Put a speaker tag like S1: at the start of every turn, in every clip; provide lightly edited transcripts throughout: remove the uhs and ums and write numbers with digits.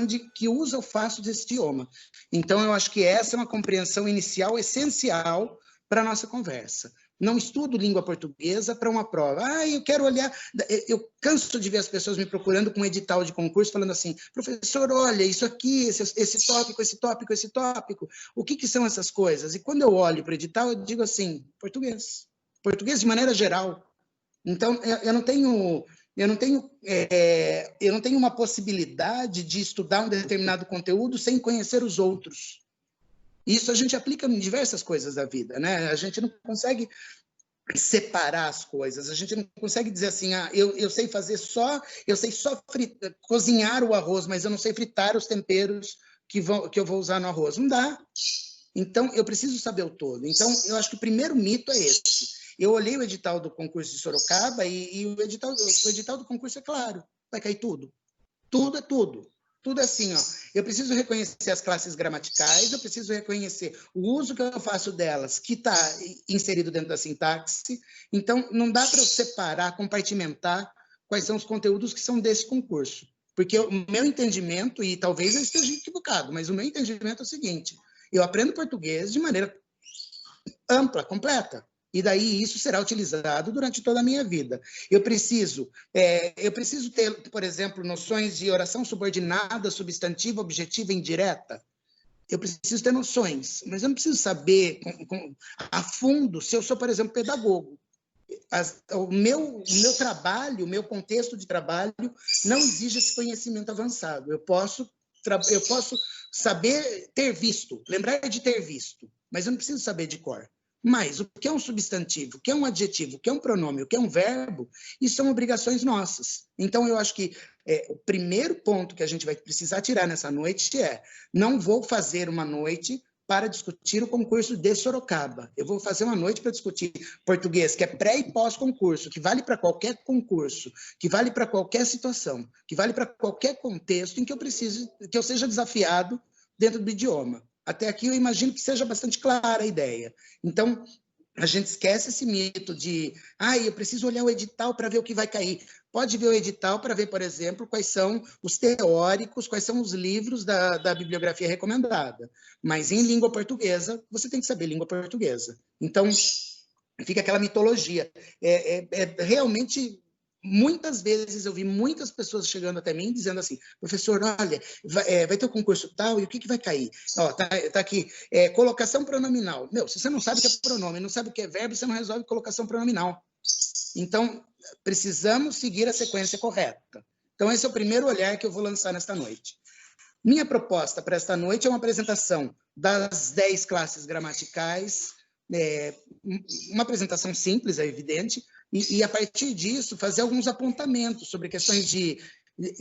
S1: de que uso eu faço desse idioma. Então, eu acho que essa é uma compreensão inicial essencial para a nossa conversa. Não estudo língua portuguesa para uma prova. Eu quero olhar... Eu canso de ver as pessoas me procurando com um edital de concurso, falando assim, professor, olha, isso aqui, esse tópico, esse tópico, esse tópico, o que são essas coisas? E quando eu olho para o edital, eu digo assim, português. Português de maneira geral. Então, eu não tenho uma possibilidade de estudar um determinado conteúdo sem conhecer os outros. Isso a gente aplica em diversas coisas da vida, né? A gente não consegue separar as coisas, a gente não consegue dizer assim, eu sei só cozinhar o arroz, mas eu não sei fritar os temperos que eu vou usar no arroz. Não dá. Então, eu preciso saber o todo. Então, eu acho que o primeiro mito é esse. Eu olhei o edital do concurso de Sorocaba e o edital do concurso é claro, vai cair tudo. Tudo é tudo. Tudo assim, ó. Eu preciso reconhecer as classes gramaticais, eu preciso reconhecer o uso que eu faço delas, que está inserido dentro da sintaxe. Então, não dá para eu separar, compartimentar quais são os conteúdos que são desse concurso. Porque o meu entendimento, e talvez eu esteja equivocado, mas o meu entendimento é o seguinte, eu aprendo português de maneira ampla, completa. E daí isso será utilizado durante toda a minha vida. Eu preciso ter, por exemplo, noções de oração subordinada, substantiva, objetiva e indireta. Eu preciso ter noções, mas eu não preciso saber a fundo se eu sou, por exemplo, pedagogo. O meu trabalho, o meu contexto de trabalho não exige esse conhecimento avançado. Eu posso saber ter visto, lembrar de ter visto, mas eu não preciso saber de cor. Mas o que é um substantivo, o que é um adjetivo, o que é um pronome, o que é um verbo, isso são obrigações nossas. Então, eu acho que o primeiro ponto que a gente vai precisar tirar nessa noite é: não vou fazer uma noite para discutir o concurso de Sorocaba. Eu vou fazer uma noite para discutir português, que é pré e pós-concurso, que vale para qualquer concurso, que vale para qualquer situação, que vale para qualquer contexto em que eu seja desafiado dentro do idioma. Até aqui eu imagino que seja bastante clara a ideia. Então, a gente esquece esse mito de eu preciso olhar o edital para ver o que vai cair. Pode ver o edital para ver, por exemplo, quais são os teóricos, quais são os livros da bibliografia recomendada. Mas em língua portuguesa, você tem que saber língua portuguesa. Então, fica aquela mitologia. Realmente... Muitas vezes eu vi muitas pessoas chegando até mim dizendo assim, professor, olha, vai ter um concurso tal, e o que vai cair? Tá aqui, colocação pronominal. Se você não sabe o que é pronome, não sabe o que é verbo, você não resolve colocação pronominal. Então, precisamos seguir a sequência correta. Então, esse é o primeiro olhar que eu vou lançar nesta noite. Minha proposta para esta noite é uma apresentação das 10 classes gramaticais, uma apresentação simples, é evidente, e a partir disso fazer alguns apontamentos sobre questões de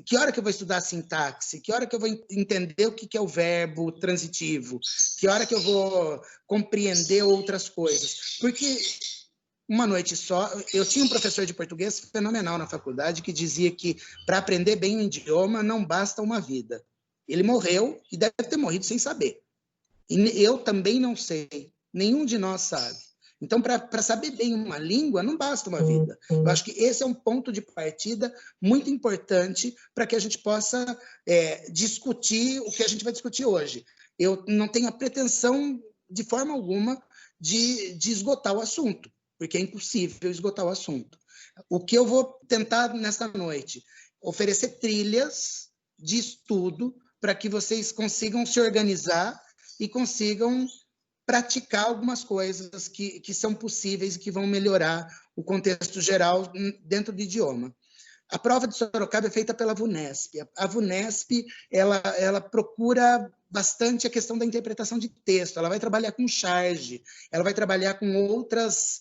S1: que hora que eu vou estudar a sintaxe, que hora que eu vou entender o que é o verbo transitivo, que hora que eu vou compreender outras coisas. Porque uma noite só, eu tinha um professor de português fenomenal na faculdade que dizia que para aprender bem um idioma não basta uma vida. Ele morreu e deve ter morrido sem saber. E eu também não sei, nenhum de nós sabe. Então, para saber bem uma língua, não basta uma vida. Eu acho que esse é um ponto de partida muito importante para que a gente possa discutir o que a gente vai discutir hoje. Eu não tenho a pretensão, de forma alguma, de esgotar o assunto, porque é impossível esgotar o assunto. O que eu vou tentar nesta noite? Oferecer trilhas de estudo para que vocês consigam se organizar e consigam praticar algumas coisas que são possíveis e que vão melhorar o contexto geral dentro do idioma. A prova de Sorocaba é feita pela VUNESP. A VUNESP, ela procura bastante a questão da interpretação de texto, ela vai trabalhar com charge, ela vai trabalhar com outras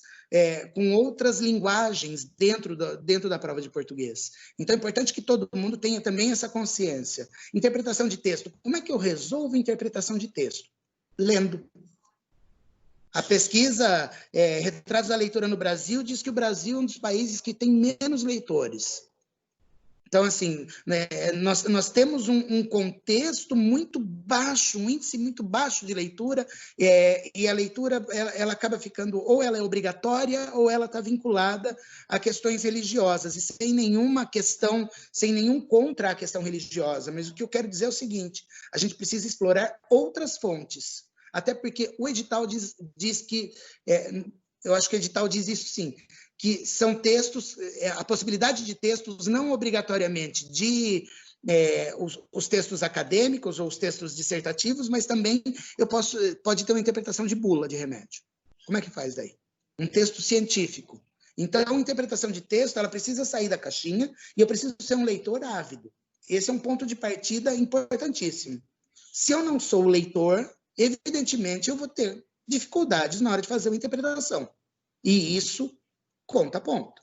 S1: linguagens dentro da prova de português. Então, é importante que todo mundo tenha também essa consciência. Interpretação de texto. Como é que eu resolvo interpretação de texto? Lendo. A pesquisa Retratos da Leitura no Brasil diz que o Brasil é um dos países que tem menos leitores. Então, assim, né, nós temos um contexto muito baixo, um índice muito baixo de leitura, e a leitura ela acaba ficando, ou ela é obrigatória, ou ela está vinculada a questões religiosas, e sem nenhuma questão, sem nenhum contra a questão religiosa. Mas o que eu quero dizer é o seguinte, a gente precisa explorar outras fontes, até porque o edital diz que, eu acho que o edital diz isso sim, que são textos, a possibilidade de textos não obrigatoriamente os textos acadêmicos ou os textos dissertativos, mas também pode ter uma interpretação de bula de remédio. Como é que faz daí? Um texto científico. Então, a interpretação de texto, ela precisa sair da caixinha e eu preciso ser um leitor ávido. Esse é um ponto de partida importantíssimo. Se eu não sou leitor, evidentemente eu vou ter dificuldades na hora de fazer uma interpretação. E isso conta ponto.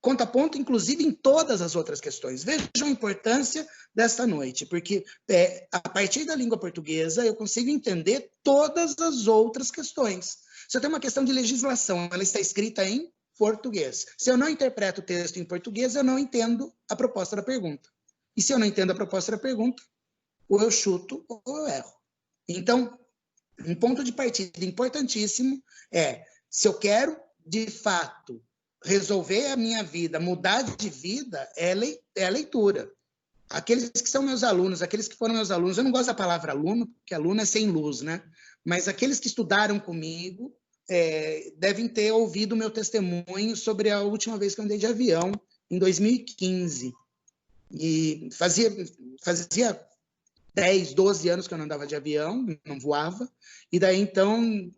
S1: Conta ponto, inclusive, em todas as outras questões. Vejam a importância desta noite, porque a partir da língua portuguesa eu consigo entender todas as outras questões. Se eu tenho uma questão de legislação, ela está escrita em português. Se eu não interpreto o texto em português, eu não entendo a proposta da pergunta. E se eu não entendo a proposta da pergunta, ou eu chuto ou eu erro. Então, um ponto de partida importantíssimo é, se eu quero, de fato, resolver a minha vida, mudar de vida, é a leitura. Aqueles que são meus alunos, aqueles que foram meus alunos, eu não gosto da palavra aluno, porque aluno é sem luz, né? Mas aqueles que estudaram comigo devem ter ouvido o meu testemunho sobre a última vez que eu andei de avião, em 2015. E fazia 10, 12 anos que eu não andava de avião, não voava, e daí então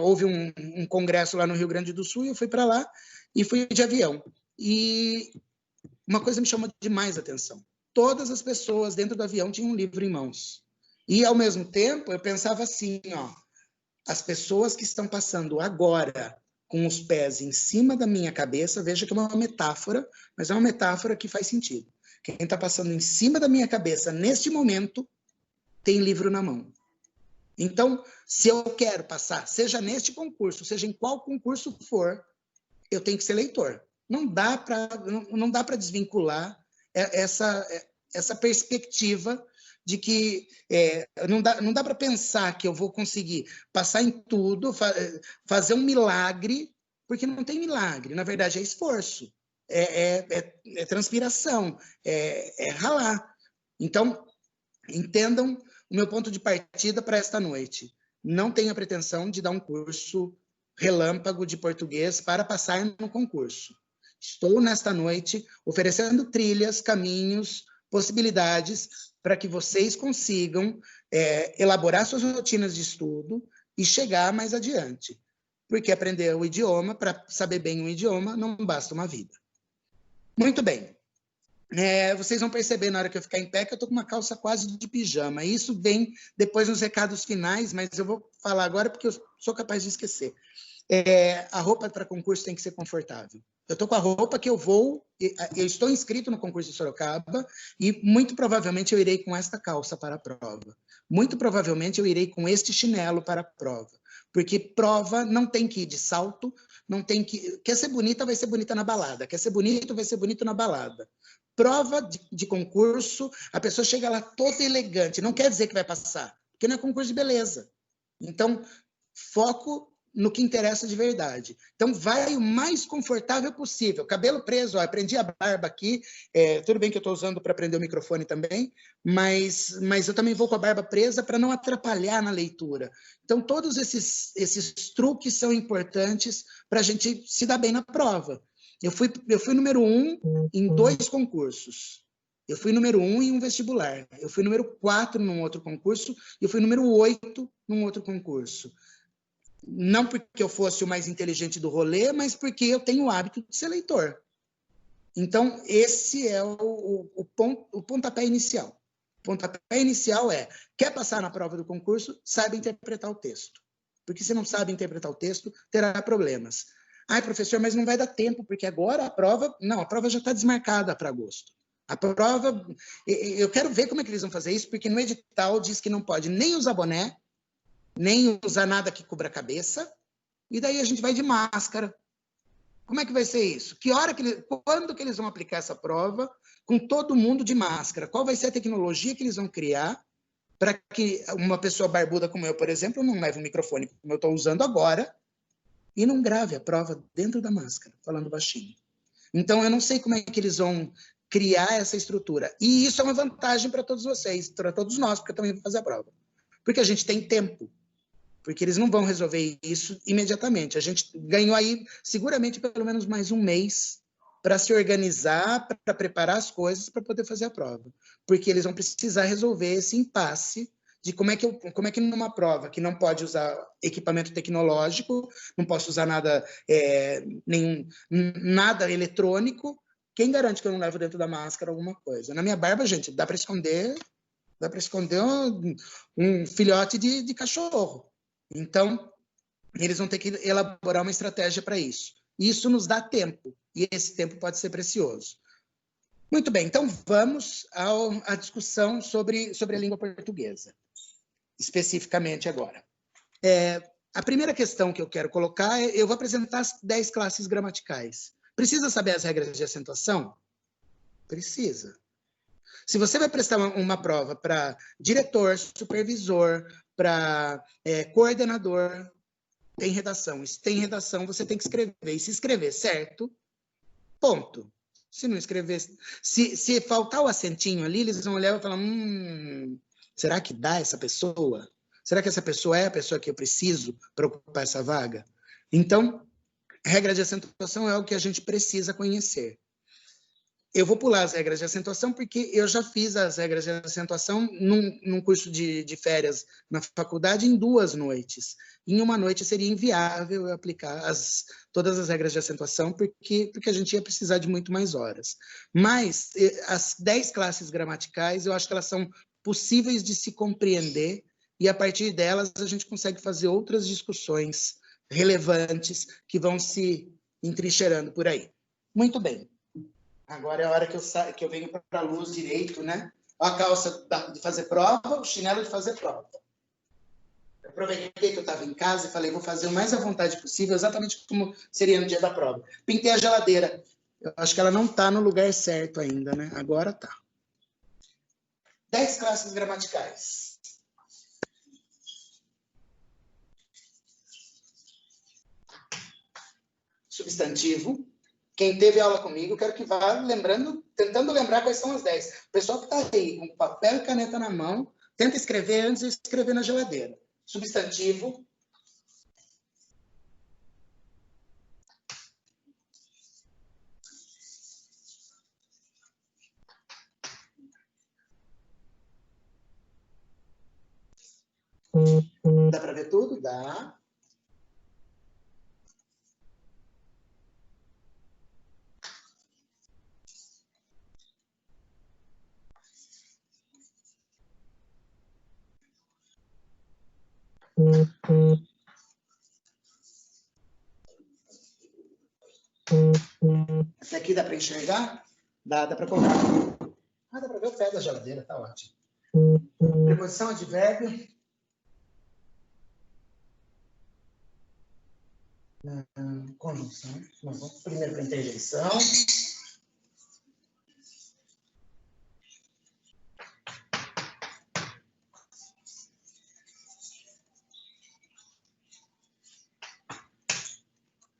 S1: houve um congresso lá no Rio Grande do Sul, e eu fui para lá e fui de avião. E uma coisa me chamou demais a atenção. Todas as pessoas dentro do avião tinham um livro em mãos. E, ao mesmo tempo, eu pensava assim, as pessoas que estão passando agora com os pés em cima da minha cabeça, veja que é uma metáfora, mas é uma metáfora que faz sentido. Quem está passando em cima da minha cabeça neste momento tem livro na mão. Então, se eu quero passar, seja neste concurso, seja em qual concurso for, eu tenho que ser leitor. Não dá para desvincular essa perspectiva de que não dá para pensar que eu vou conseguir passar em tudo, fazer um milagre, porque não tem milagre, na verdade é esforço, é transpiração, é ralar. Então, entendam o meu ponto de partida para esta noite. Não tenho a pretensão de dar um curso relâmpago de português para passar no concurso. Estou, nesta noite, oferecendo trilhas, caminhos, possibilidades para que vocês consigam elaborar suas rotinas de estudo e chegar mais adiante. Porque aprender o idioma, para saber bem um idioma, não basta uma vida. Muito bem. Vocês vão perceber na hora que eu ficar em pé que eu estou com uma calça quase de pijama. Isso vem depois nos recados finais, mas eu vou falar agora porque eu sou capaz de esquecer. A roupa para concurso tem que ser confortável. Eu estou com a roupa que eu estou inscrito no concurso de Sorocaba e muito provavelmente eu irei com esta calça para a prova. Muito provavelmente eu irei com este chinelo para a prova. Porque prova não tem que ir de salto, não tem que... Quer ser bonita, vai ser bonita na balada. Quer ser bonito, vai ser bonito na balada. Prova de concurso, a pessoa chega lá toda elegante, não quer dizer que vai passar, porque não é concurso de beleza. Então, foco no que interessa de verdade. Então, vai o mais confortável possível. Cabelo preso, prendi a barba aqui, tudo bem que eu estou usando para prender o microfone também, mas eu também vou com a barba presa para não atrapalhar na leitura. Então, todos esses truques são importantes para a gente se dar bem na prova. Eu fui número 1 em 2 concursos. Eu fui número 1 em um vestibular. Eu fui número 4 num outro concurso. E eu fui número 8 num outro concurso. Não porque eu fosse o mais inteligente do rolê, mas porque eu tenho o hábito de ser leitor. Então, esse é o pontapé inicial. O pontapé inicial quer passar na prova do concurso, saiba interpretar o texto. Porque se não sabe interpretar o texto, terá problemas. Ai, professor, mas não vai dar tempo, porque agora a prova já está desmarcada para agosto. A prova, eu quero ver como é que eles vão fazer isso, porque no edital diz que não pode nem usar boné, nem usar nada que cubra a cabeça, e daí a gente vai de máscara. Como é que vai ser isso? Quando que eles vão aplicar essa prova com todo mundo de máscara? Qual vai ser a tecnologia que eles vão criar para que uma pessoa barbuda como eu, por exemplo, não leve um microfone como eu estou usando agora e não grave a prova dentro da máscara, falando baixinho. Então, eu não sei como é que eles vão criar essa estrutura. E isso é uma vantagem para todos vocês, para todos nós, porque eu também vou fazer a prova. Porque a gente tem tempo. Porque eles não vão resolver isso imediatamente. A gente ganhou aí, seguramente, pelo menos mais um mês para se organizar, para preparar as coisas para poder fazer a prova. Porque eles vão precisar resolver esse impasse de como é que numa prova que não pode usar equipamento tecnológico, não posso usar nada, nada eletrônico, quem garante que eu não levo dentro da máscara alguma coisa? Na minha barba, gente, dá para esconder um filhote de cachorro. Então, eles vão ter que elaborar uma estratégia para isso. Isso nos dá tempo, e esse tempo pode ser precioso. Muito bem, então vamos à discussão sobre a língua portuguesa, especificamente agora. A primeira questão que eu quero colocar eu vou apresentar as 10 classes gramaticais. Precisa saber as regras de acentuação? Precisa. Se você vai prestar uma prova para diretor, supervisor, para coordenador, tem redação. Se tem redação, você tem que escrever. E se escrever certo, ponto. Se não escrever... Se faltar o acentinho ali, eles vão olhar e falar, será que dá essa pessoa? Será que essa pessoa é a pessoa que eu preciso para ocupar essa vaga? Então, regra de acentuação é algo que a gente precisa conhecer. Eu vou pular as regras de acentuação porque eu já fiz as regras de acentuação num curso de férias na faculdade em 2 noites. Em uma noite seria inviável eu aplicar todas as regras de acentuação porque a gente ia precisar de muito mais horas. Mas as 10 classes gramaticais, eu acho que elas são possíveis de se compreender e a partir delas a gente consegue fazer outras discussões relevantes que vão se entrincheirando por aí. Muito bem. Agora é a hora que eu venho para a luz direito, né? A calça de fazer prova, o chinelo de fazer prova. Eu aproveitei que eu estava em casa e falei, vou fazer o mais à vontade possível, exatamente como seria no dia da prova. Pintei a geladeira. Eu acho que ela não está no lugar certo ainda, né? Agora está. 10 classes gramaticais. Substantivo. Quem teve aula comigo, quero que vá lembrando, tentando lembrar quais são as 10. O pessoal que está aí com papel e caneta na mão, tenta escrever antes de escrever na geladeira. Substantivo. Dá para ver tudo? Dá. Esse aqui dá para enxergar? Dá para colocar. Dá para ver o pé da geladeira, tá ótimo. Preposição, advérbio. Conjunção. Vamos primeiro para a interjeição.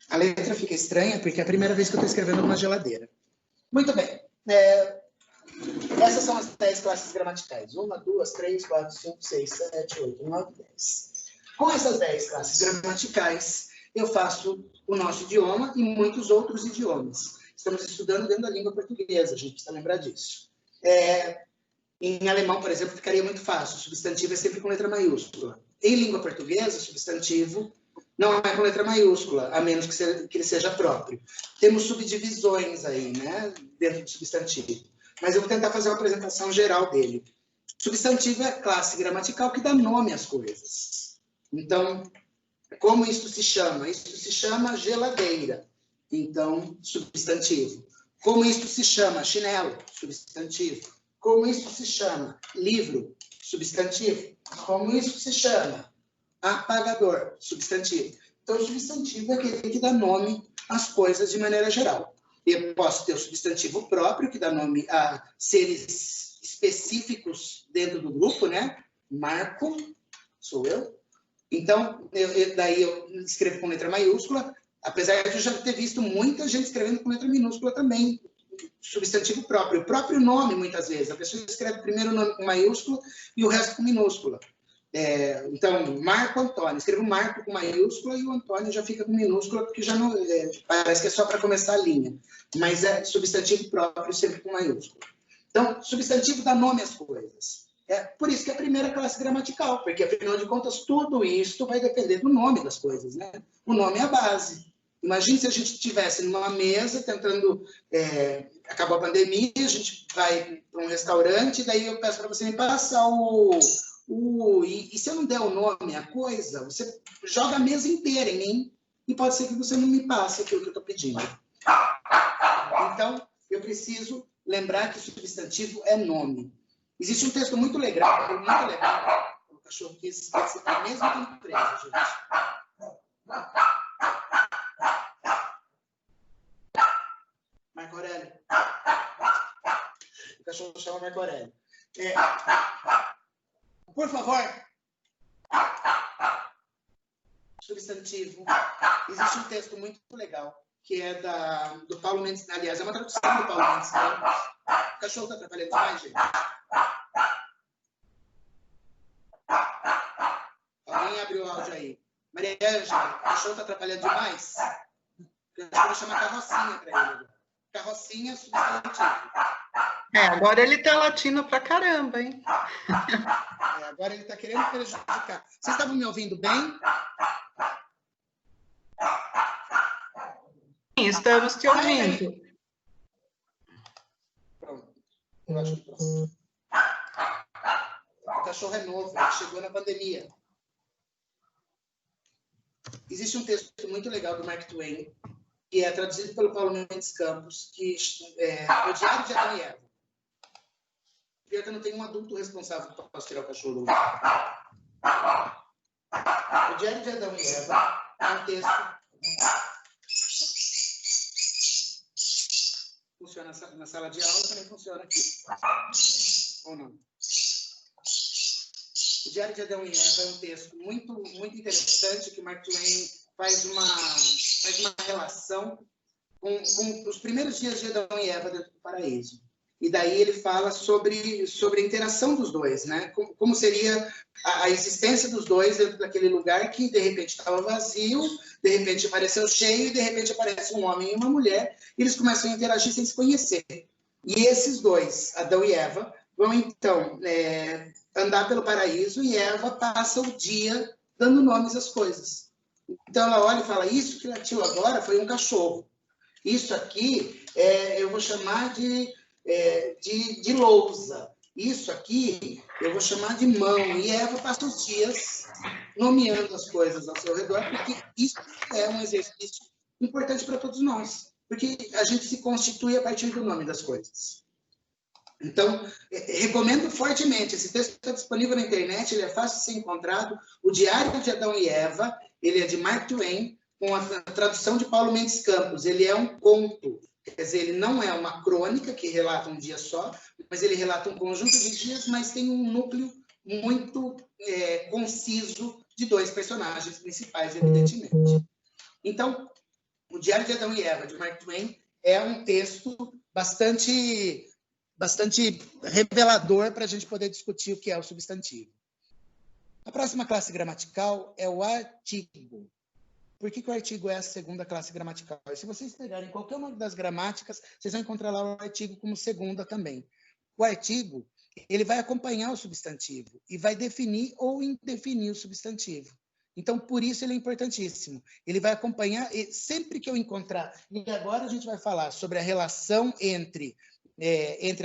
S1: A letra fica estranha porque é a primeira vez que eu estou escrevendo numa geladeira. Muito bem. Essas são as 10 classes gramaticais. 1, 2, 3, 4, 5, 6, 7, 8, 9, 10. Com essas 10 classes gramaticais, eu faço o nosso idioma e muitos outros idiomas. Estamos estudando dentro da língua portuguesa, a gente precisa lembrar disso. Em alemão, por exemplo, ficaria muito fácil. O substantivo é sempre com letra maiúscula. Em língua portuguesa, substantivo não é com letra maiúscula, a menos que ele seja próprio. Temos subdivisões aí, né, dentro do substantivo. Mas eu vou tentar fazer uma apresentação geral dele. Substantivo é a classe gramatical que dá nome às coisas. Então, como isso se chama? Isso se chama geladeira. Então, substantivo. Como isso se chama? Chinelo, substantivo. Como isso se chama? Livro, substantivo. Como isso se chama? Apagador, substantivo. Então, o substantivo é aquele que dá nome às coisas de maneira geral. Eu posso ter o substantivo próprio, que dá nome a seres específicos dentro do grupo, né? Marco, sou eu. Então, daí eu escrevo com letra maiúscula, apesar de eu já ter visto muita gente escrevendo com letra minúscula também, substantivo próprio. O próprio nome, muitas vezes. A pessoa escreve o primeiro nome com maiúscula e o resto com minúscula. Então, Marco Antônio. Escrevo Marco com maiúscula e o Antônio já fica com minúscula, porque já não parece que é só para começar a linha. Mas é substantivo próprio, sempre com maiúscula. Então, substantivo dá nome às coisas. Por isso que é a primeira classe gramatical, porque, afinal de contas, tudo isso vai depender do nome das coisas, né? O nome é a base. Imagine se a gente estivesse numa mesa tentando... acabou a pandemia, a gente vai para um restaurante, daí eu peço para você me passar e se eu não der o nome à coisa, você joga a mesa inteira em mim e pode ser que você não me passe aquilo que eu estou pedindo. Então, eu preciso lembrar que o substantivo é nome. Existe um texto muito legal, o cachorro quis participar mesmo tendo preso, gente. Marco Aurélio. O cachorro chama Marco Aurélio. Por favor. Substantivo. Existe um texto muito legal, que é do Paulo Mendes, aliás, é uma tradução do Paulo Mendes. O cachorro está atrapalhando demais, gente. Alguém abre o áudio aí. Maria Ângela, o cachorro está atrapalhando demais? Eu vou chamar carrocinha para ele. Carrocinha, substantivo.
S2: Agora ele está latindo pra caramba, hein?
S1: Agora ele está querendo prejudicar. Vocês estavam me ouvindo bem?
S2: Sim, estamos te ouvindo.
S1: Pronto. Eu acho que pronto. O cachorro é novo, ele chegou na pandemia. Existe um texto muito legal do Mark Twain, que é traduzido pelo Paulo Mendes Campos, que é o Diário de Adão e Eva. Pior que eu não tenho um adulto responsável para posso tirar o cachorro. O Diário de Adão e Eva é um texto... Funciona na sala de aula, também funciona aqui. Ou não? O Diário de Adão e Eva é um texto muito, muito interessante, que Mark Twain faz uma relação com os primeiros dias de Adão e Eva dentro do paraíso. E daí ele fala sobre a interação dos dois, né? Como seria a existência dos dois dentro daquele lugar que, de repente, estava vazio, de repente apareceu cheio, e de repente aparece um homem e uma mulher, e eles começam a interagir sem se conhecer. E esses dois, Adão e Eva, vão, então, andar pelo paraíso, e Eva passa o dia dando nomes às coisas. Então, ela olha e fala, isso que latiu agora foi um cachorro. Isso aqui, eu vou chamar de lousa. Isso aqui, eu vou chamar de mão. E Eva passa os dias nomeando as coisas ao seu redor, porque isso é um exercício importante para todos nós. Porque a gente se constitui a partir do nome das coisas. Então, recomendo fortemente. Esse texto está disponível na internet, ele é fácil de ser encontrado. O Diário de Adão e Eva, ele é de Mark Twain, com a tradução de Paulo Mendes Campos. Ele é um conto. Quer dizer, ele não é uma crônica que relata um dia só, mas ele relata um conjunto de dias, mas tem um núcleo muito conciso de dois personagens principais, evidentemente. Então, o Diário de Adão e Eva, de Mark Twain, é um texto bastante revelador para a gente poder discutir o que é o substantivo. A próxima classe gramatical é o artigo. Por que o artigo é a segunda classe gramatical? E se vocês pegarem qualquer uma das gramáticas, vocês vão encontrar lá o artigo como segunda também. O artigo, ele vai acompanhar o substantivo e vai definir ou indefinir o substantivo. Então, por isso ele é importantíssimo. Ele vai acompanhar, e sempre que eu encontrar... E agora a gente vai falar sobre a relação entre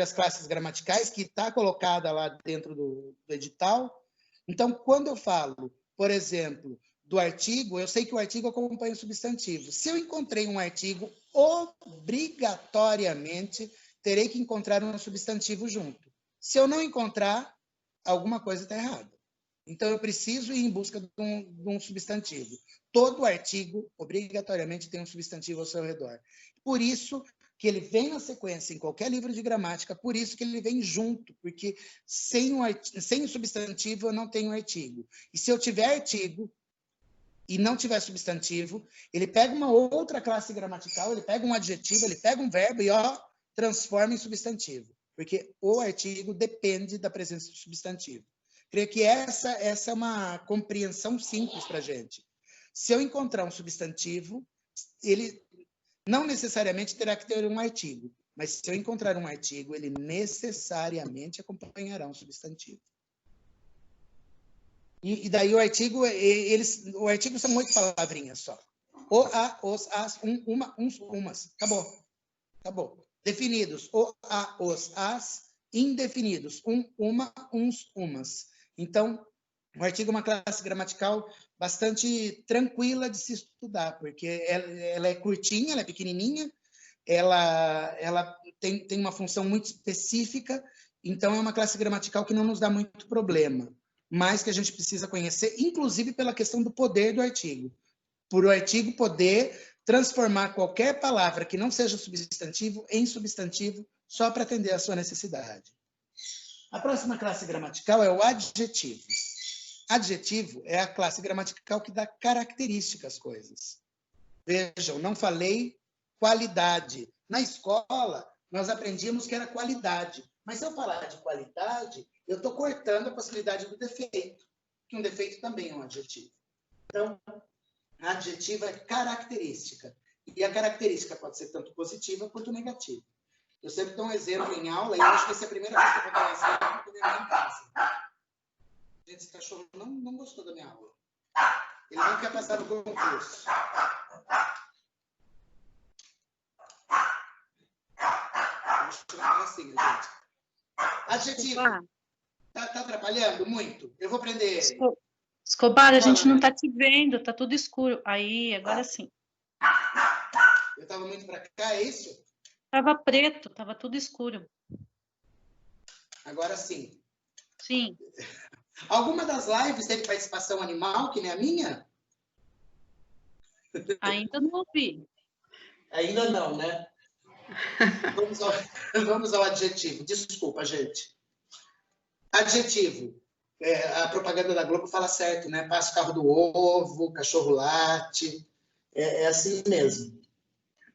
S1: as classes gramaticais, que está colocada lá dentro do edital. Então, quando eu falo, por exemplo, do artigo, eu sei que o artigo acompanha o substantivo. Se eu encontrei um artigo, obrigatoriamente terei que encontrar um substantivo junto. Se eu não encontrar, alguma coisa está errada. Então, eu preciso ir em busca de um substantivo. Todo artigo, obrigatoriamente, tem um substantivo ao seu redor. Por isso que ele vem na sequência em qualquer livro de gramática, por isso que ele vem junto, porque sem o substantivo eu não tenho artigo. E se eu tiver artigo e não tiver substantivo, ele pega uma outra classe gramatical, ele pega um adjetivo, ele pega um verbo e transforma em substantivo, porque o artigo depende da presença do substantivo. Creio que essa é uma compreensão simples para a gente. Se eu encontrar um substantivo, ele não necessariamente terá que ter um artigo, mas se eu encontrar um artigo, ele necessariamente acompanhará um substantivo. E daí o artigo são 8 palavrinhas só. O, a, os, as, uma, uns, umas. Acabou. Definidos. O, a, os, as. Indefinidos. Uma, uns, umas. Então, o artigo é uma classe gramatical bastante tranquila de se estudar, porque ela é curtinha, ela é pequenininha, ela tem uma função muito específica, então é uma classe gramatical que não nos dá muito problema, mas que a gente precisa conhecer, inclusive pela questão do poder do artigo. Por o artigo poder transformar qualquer palavra que não seja substantivo em substantivo, só para atender a sua necessidade. A próxima classe gramatical é o adjetivo. Adjetivo é a classe gramatical que dá característica às coisas. Vejam, não falei qualidade. Na escola, nós aprendíamos que era qualidade. Mas se eu falar de qualidade, eu estou cortando a possibilidade do defeito, que um defeito também é um adjetivo. Então, adjetivo é característica. E a característica pode ser tanto positiva quanto negativa. Eu sempre dou um exemplo em aula, e eu acho que essa é a primeira vez que eu vou dar um exemplo, porque minha mãe passa. Gente, esse cachorro não gostou da minha aula. Ele não quer passar no concurso. Vou chamar assim, gente. Adjetivo. Tá atrapalhando muito? Eu vou prender ele.
S3: Escobar, a gente não está te vendo, tá tudo escuro. Aí, agora sim.
S1: Eu estava muito para cá, é isso?
S3: Tava preto, tava tudo escuro.
S1: Agora sim.
S3: Sim.
S1: Alguma das lives teve participação animal, que nem a minha?
S3: Ainda não ouvi.
S1: Ainda não, né? Vamos ao adjetivo. Desculpa, gente. Adjetivo. A propaganda da Globo fala certo, né? Passa o carro do ovo, cachorro late. É assim mesmo.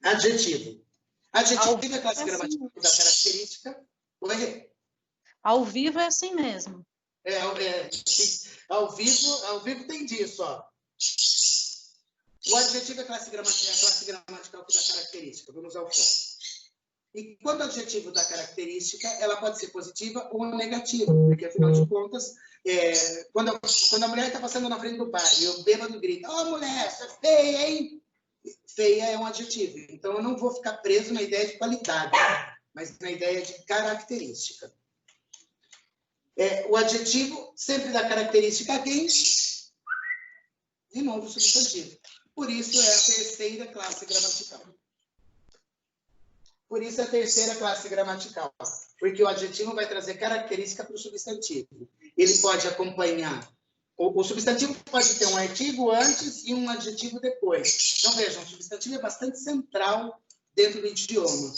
S1: Adjetivo. Adjetivo é a classe gramatical da característica. Oi?
S3: Ao vivo é assim mesmo.
S1: Ao vivo tem disso, ó. O adjetivo é a classe gramatical que dá característica. Vamos ao foco. E quando o adjetivo dá característica, ela pode ser positiva ou negativa, porque, afinal de contas, quando a mulher está passando na frente do bar e o bêbado grita, ó, mulher, você é feia, hein? Feia é um adjetivo. Então, eu não vou ficar preso na ideia de qualidade, mas na ideia de característica. O adjetivo sempre dá característica a quem? De novo, o substantivo. Por isso, é a terceira classe gramatical. Porque o adjetivo vai trazer característica para o substantivo. Ele pode acompanhar. O substantivo pode ter um artigo antes e um adjetivo depois. Então, vejam, o substantivo é bastante central dentro do idioma.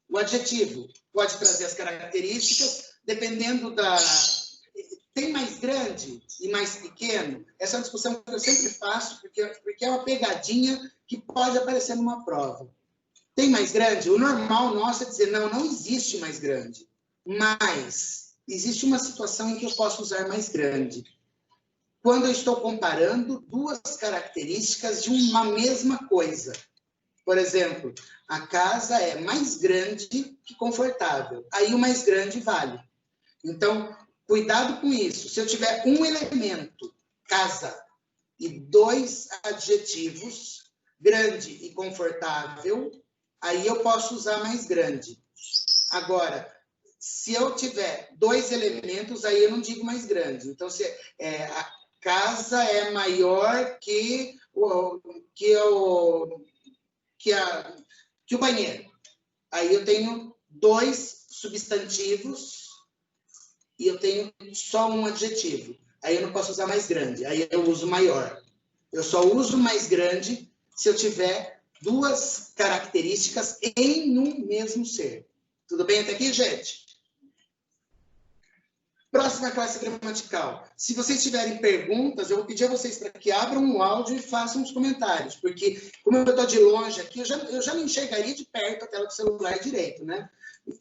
S1: O adjetivo pode trazer as características, dependendo da... Tem mais grande e mais pequeno? Essa é uma discussão que eu sempre faço, porque é uma pegadinha que pode aparecer numa prova. Tem mais grande? O normal nosso é dizer, não existe mais grande. Mas existe uma situação em que eu posso usar mais grande. Quando eu estou comparando duas características de uma mesma coisa. Por exemplo, a casa é mais grande que confortável. Aí o mais grande vale. Então, cuidado com isso. Se eu tiver um elemento, casa, e 2 adjetivos, grande e confortável, aí eu posso usar mais grande. Agora, se eu tiver 2 elementos, aí eu não digo mais grande. Então, se a casa é maior que o banheiro. Aí eu tenho 2 substantivos e eu tenho só um adjetivo. aí eu não posso usar mais grande, aí eu uso maior. Eu só uso mais grande se eu tiver duas características em um mesmo ser. Tudo bem até aqui, gente? Próxima classe gramatical. Se vocês tiverem perguntas, eu vou pedir a vocês para que abram o áudio e façam os comentários, porque como eu estou de longe aqui, eu já não enxergaria de perto a tela do celular direito, né?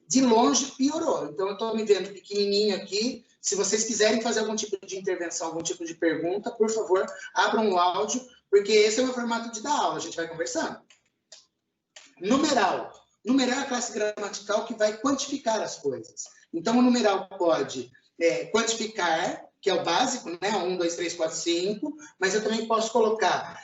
S1: De longe piorou. Então, eu estou me vendo pequenininho aqui. Se vocês quiserem fazer algum tipo de intervenção, algum tipo de pergunta, por favor, abram o áudio, porque esse é o meu formato de dar aula, a gente vai conversando. Numeral. Numeral é a classe gramatical que vai quantificar as coisas. Então, o numeral pode quantificar, que é o básico, né? 1, 2, 3, 4, 5, mas eu também posso colocar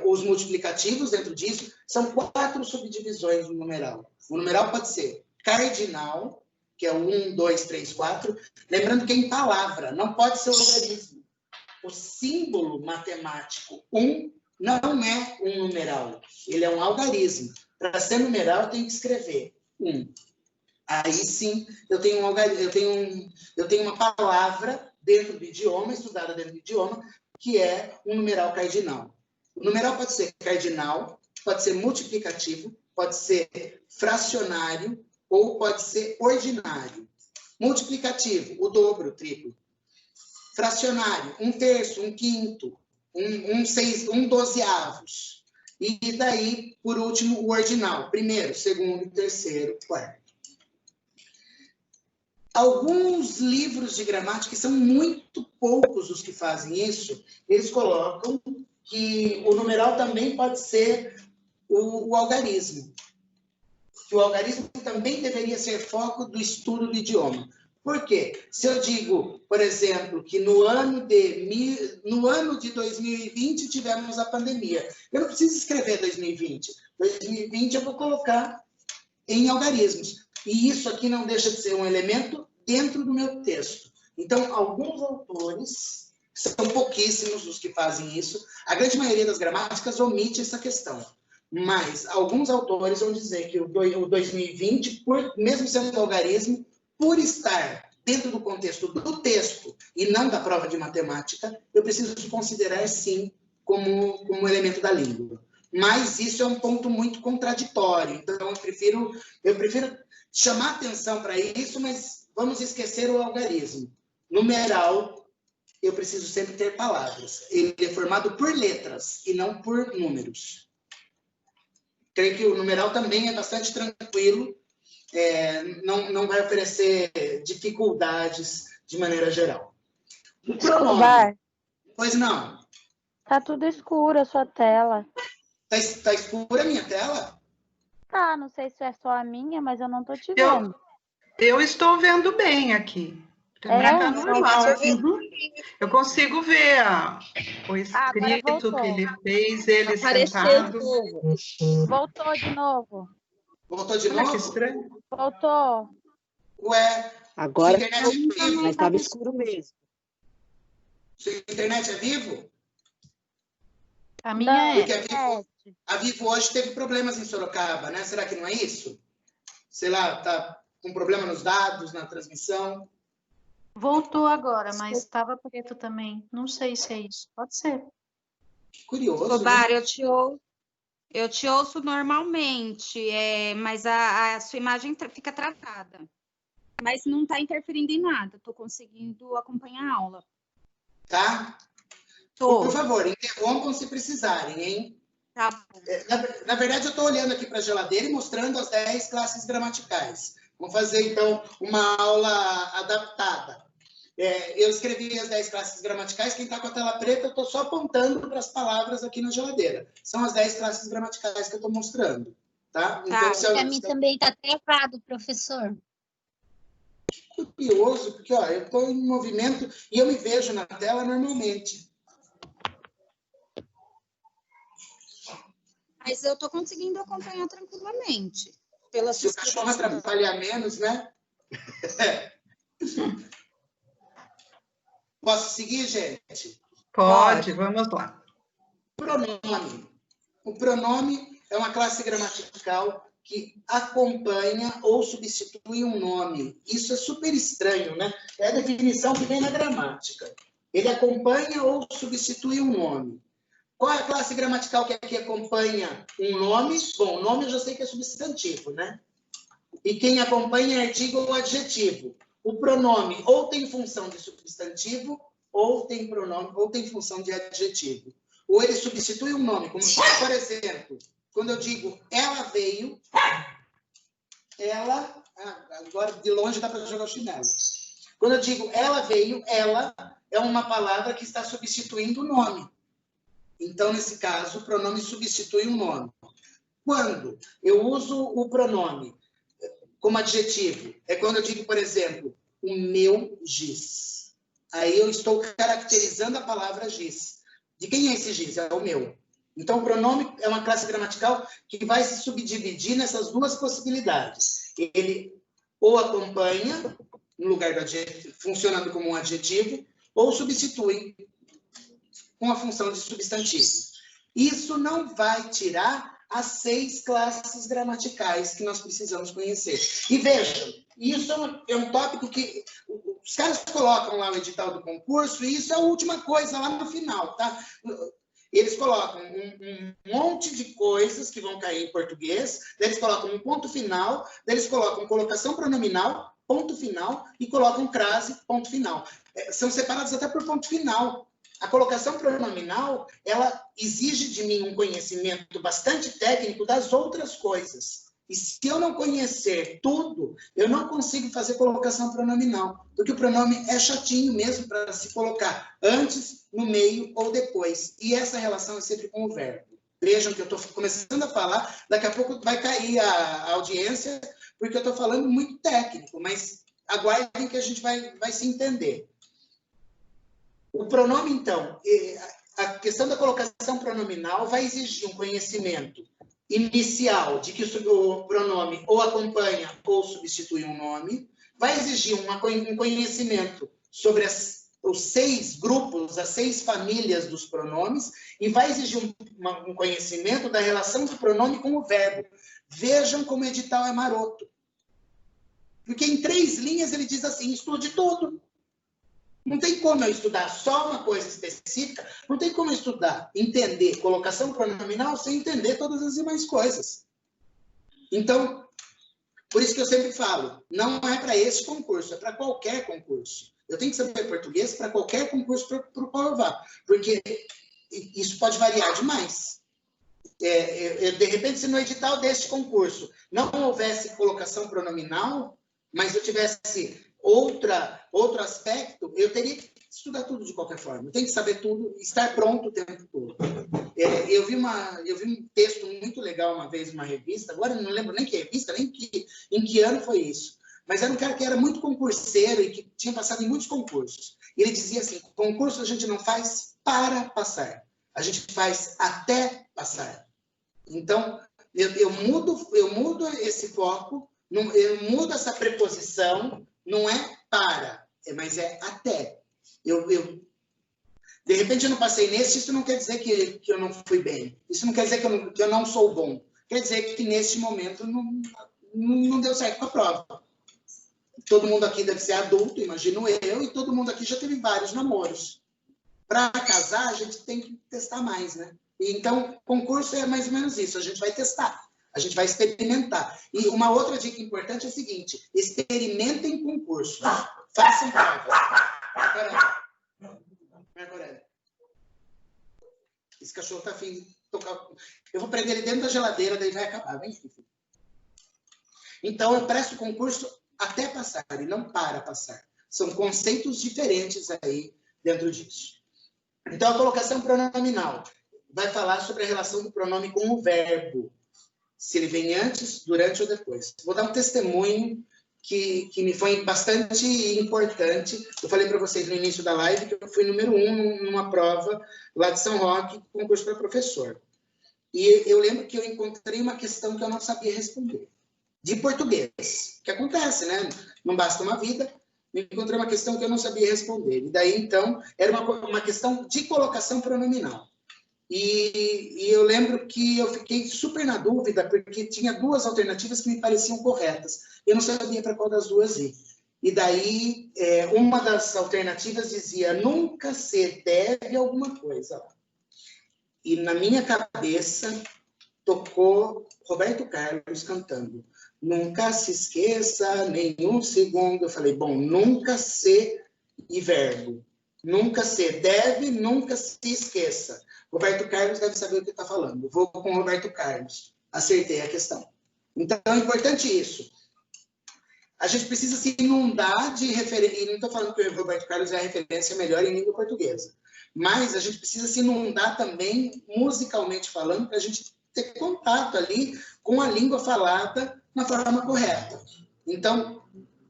S1: os multiplicativos dentro disso. São 4 subdivisões do numeral. O numeral pode ser cardinal, que é o 1, 2, 3, 4. Lembrando que é em palavra, não pode ser o logaritmo. O símbolo matemático 1 não é um numeral, ele é um algarismo. Para ser numeral, eu tenho que escrever 1. Aí sim, eu tenho uma palavra dentro do idioma, estudada dentro do idioma, que é um numeral cardinal. O numeral pode ser cardinal, pode ser multiplicativo, pode ser fracionário ou pode ser ordinário. Multiplicativo, o dobro, o triplo. Fracionário, 1/3, 1/5, 1 dozeavos. E daí, por último, o ordinal. Primeiro, segundo, terceiro, quarto. Alguns livros de gramática, são muito poucos os que fazem isso, eles colocam que o numeral também pode ser o algarismo. Que o algarismo também deveria ser foco do estudo do idioma. Por quê? Se eu digo, por exemplo, que no ano de 2020 tivemos a pandemia, eu não preciso escrever 2020. 2020 eu vou colocar em algarismos. E isso aqui não deixa de ser um elemento dentro do meu texto. Então, alguns autores, são pouquíssimos os que fazem isso, a grande maioria das gramáticas omite essa questão. Mas alguns autores vão dizer que o 2020, mesmo sendo algarismo, por estar dentro do contexto do texto e não da prova de matemática, eu preciso considerar, sim, como elemento da língua. Mas isso é um ponto muito contraditório. Então, eu prefiro chamar atenção para isso, mas vamos esquecer o algarismo. Numeral, eu preciso sempre ter palavras. Ele é formado por letras e não por números. Creio que o numeral também é bastante tranquilo, não vai oferecer dificuldades de maneira geral. O pronome. Pois não.
S4: Tá tudo escuro a sua tela.
S1: Tá escura a minha tela?
S4: Tá, não sei se é só a minha, mas eu não tô te vendo.
S2: Eu estou vendo bem aqui. Também tá normal. Eu consigo ver o escrito que ele fez, ele sentado.
S4: Voltou de novo.
S1: Voltou de novo?
S2: Que estranho.
S4: Voltou.
S1: Ué,
S5: agora
S1: internet é vivo?
S5: mas estava escuro mesmo.
S1: Sua internet é vivo?
S3: A minha
S1: Porque a Vivo hoje teve problemas em Sorocaba, né? Será que não é isso? Sei lá, tá com problema nos dados, na transmissão.
S3: Voltou agora, mas estava preto também. Não sei se é isso. Pode ser.
S1: Que curioso.
S6: Sobar,
S1: né?
S6: eu te ouço normalmente, mas a sua imagem fica travada. Mas não está interferindo em nada. Estou conseguindo acompanhar a aula.
S1: Tá?
S6: Tô.
S1: Por favor, interrompam se precisarem, hein?
S6: Tá bom.
S1: Na verdade, eu estou olhando aqui para a geladeira e mostrando as 10 classes gramaticais. Vamos fazer, então, uma aula adaptada. Eu escrevi as 10 classes gramaticais. Quem está com a tela preta, eu estou só apontando para as palavras aqui na geladeira. São as 10 classes gramaticais que eu estou mostrando. Tá? Então,
S7: Para mim também está travado, professor.
S1: Curioso, porque eu estou em movimento e eu me vejo na tela normalmente.
S6: Mas eu estou conseguindo acompanhar tranquilamente.
S1: Se o cachorro atrapalhar menos, né? Posso seguir, gente?
S2: Pode, vamos lá.
S1: Pronome. O pronome é uma classe gramatical que acompanha ou substitui um nome. Isso é super estranho, né? É a definição que vem na gramática. Ele acompanha ou substitui um nome. Qual é a classe gramatical que aqui acompanha um nome? Bom, o nome eu já sei que é substantivo, né? E quem acompanha é artigo ou adjetivo. O pronome ou tem função de substantivo, ou tem pronome, ou tem função de adjetivo. Ou ele substitui um nome, como, por exemplo, quando eu digo ela veio, ela... agora, de longe, dá para jogar o chinelo. Quando eu digo ela veio, ela é uma palavra que está substituindo o nome. Então, nesse caso, o pronome substitui um nome. Quando eu uso o pronome como adjetivo, é quando eu digo, por exemplo, o meu giz. Aí eu estou caracterizando a palavra giz. De quem é esse giz? É o meu. Então, o pronome é uma classe gramatical que vai se subdividir nessas duas possibilidades. Ele ou acompanha, no lugar do adjetivo, funcionando como um adjetivo, ou substitui com a função de substantivo. Isso não vai tirar as 6 classes gramaticais que nós precisamos conhecer. E vejam, isso é um tópico que os caras colocam lá no edital do concurso, e isso é a última coisa lá no final, tá? Eles colocam um monte de coisas que vão cair em português, daí eles colocam um ponto final, daí eles colocam colocação pronominal, ponto final, e colocam crase, ponto final. São separados até por ponto final. A colocação pronominal, ela exige de mim um conhecimento bastante técnico das outras coisas. E se eu não conhecer tudo, eu não consigo fazer colocação pronominal, porque o pronome é chatinho mesmo para se colocar antes, no meio ou depois. E essa relação é sempre com o verbo. Vejam que eu estou começando a falar, daqui a pouco vai cair a audiência, porque eu estou falando muito técnico, mas aguardem que a gente vai se entender. O pronome, então, a questão da colocação pronominal vai exigir um conhecimento inicial de que o pronome ou acompanha ou substitui um nome, vai exigir um conhecimento sobre os 6 grupos, as 6 famílias dos pronomes, e vai exigir um conhecimento da relação do pronome com o verbo. Vejam como o edital é maroto. Porque em 3 linhas ele diz assim, estude tudo. Não tem como eu estudar só uma coisa específica, não tem como eu estudar, entender colocação pronominal sem entender todas as demais coisas. Então, por isso que eu sempre falo, não é para esse concurso, é para qualquer concurso. Eu tenho que saber português para qualquer concurso para o qual eu vá, porque isso pode variar demais. De repente, se no edital deste concurso não houvesse colocação pronominal, mas eu tivesse outro aspecto, eu teria que estudar tudo de qualquer forma. Eu tenho que saber tudo, estar pronto o tempo todo. Eu vi um texto muito legal uma vez numa revista, agora eu não lembro nem que revista, nem em que ano foi isso. Mas era um cara que era muito concurseiro e que tinha passado em muitos concursos. E ele dizia assim, concurso a gente não faz para passar, a gente faz até passar. Então, eu mudo esse foco, eu mudo essa preposição, não é para, mas é até. De repente eu não passei nesse, isso não quer dizer que eu não fui bem. Isso não quer dizer que eu não sou bom. Quer dizer que nesse momento não deu certo com a prova. Todo mundo aqui deve ser adulto, imagino eu, e todo mundo aqui já teve vários namoros. Para casar, a gente tem que testar mais, né? Então, concurso é mais ou menos isso, a gente vai testar. A gente vai experimentar. E uma outra dica importante é a seguinte, experimentem concursos. Façam provas. Marco Aurélio. Esse cachorro está afim de tocar. Eu vou prender ele dentro da geladeira, daí vai acabar. Vem, filho. Então, eu presto concurso até passar, e não para passar. São conceitos diferentes aí dentro disso. Então, a colocação pronominal vai falar sobre a relação do pronome com o verbo. Se ele vem antes, durante ou depois. Vou dar um testemunho que me foi bastante importante. Eu falei para vocês no início da live que eu fui número 1 numa prova lá de São Roque, concurso para professor. E eu lembro que eu encontrei uma questão que eu não sabia responder. De português. Que acontece, né? Não basta uma vida. Eu encontrei uma questão que eu não sabia responder. E daí, então, era uma questão de colocação pronominal. E eu lembro que eu fiquei super na dúvida, porque tinha 2 alternativas que me pareciam corretas. Eu não sabia para qual das 2 ir. e daí uma das alternativas dizia nunca se deve alguma coisa. E na minha cabeça tocou Roberto Carlos cantando nunca se esqueça nenhum segundo. Eu falei, bom, nunca se e verbo. Nunca se deve, nunca se esqueça. Roberto Carlos deve saber o que está falando. Vou com Roberto Carlos. Acertei a questão. Então, é importante isso. A gente precisa se inundar de referência. E não estou falando que o Roberto Carlos é a referência melhor em língua portuguesa. Mas a gente precisa se inundar também, musicalmente falando, para a gente ter contato ali com a língua falada na forma correta. Então,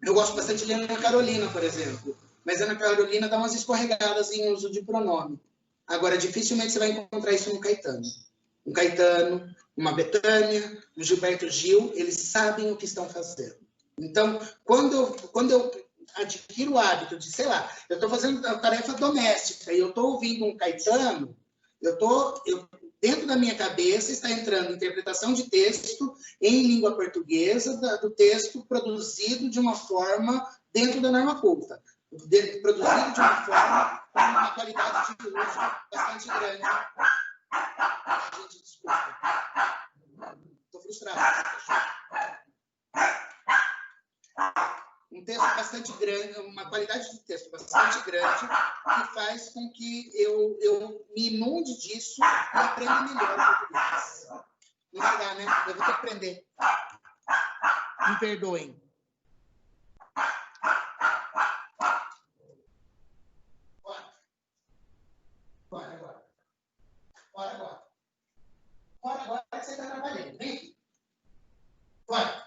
S1: eu gosto bastante de Ana Carolina, por exemplo. Mas Ana Carolina dá umas escorregadas em uso de pronome. Agora, dificilmente você vai encontrar isso no Caetano. Um Caetano, uma Bethânia, um Gilberto Gil, eles sabem o que estão fazendo. Então, quando eu adquiro o hábito de, sei lá, eu estou fazendo tarefa doméstica e eu estou ouvindo um Caetano, dentro da minha cabeça está entrando interpretação de texto em língua portuguesa, do texto produzido de uma forma dentro da norma culta. Produzido de uma forma com uma qualidade de uso bastante grande. Gente, desculpa. Estou frustrado. Um texto bastante grande, uma qualidade de texto bastante grande, que faz com que eu me inunde disso e aprenda melhor o português. Não vai dar, né? Eu vou ter que aprender. Me perdoem. Bora agora. Bora agora que você está trabalhando. Vem aqui. Bora.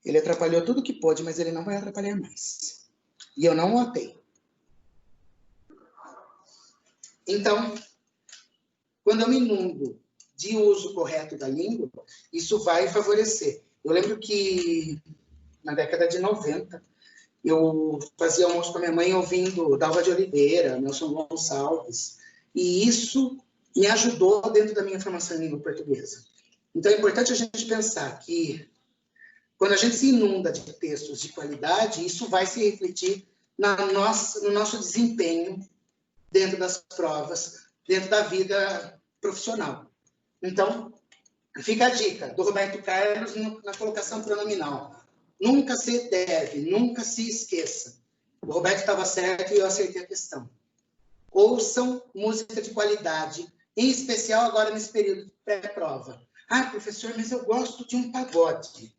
S1: Ele atrapalhou tudo que pôde, mas ele não vai atrapalhar mais. E eu não notei. Então, quando eu me inundo de uso correto da língua, isso vai favorecer. Eu lembro que na década de 90, eu fazia almoço com a minha mãe ouvindo Dalva de Oliveira, Nelson Gonçalves, e isso me ajudou dentro da minha formação em língua portuguesa. Então, é importante a gente pensar que, quando a gente se inunda de textos de qualidade, isso vai se refletir no nosso desempenho dentro das provas, dentro da vida profissional. Então, fica a dica do Roberto Carlos na colocação pronominal. Nunca se deve, nunca se esqueça. O Roberto estava certo e eu acertei a questão. Ouçam música de qualidade, em especial agora nesse período de pré-prova. Ah, professor, mas eu gosto de um pagode.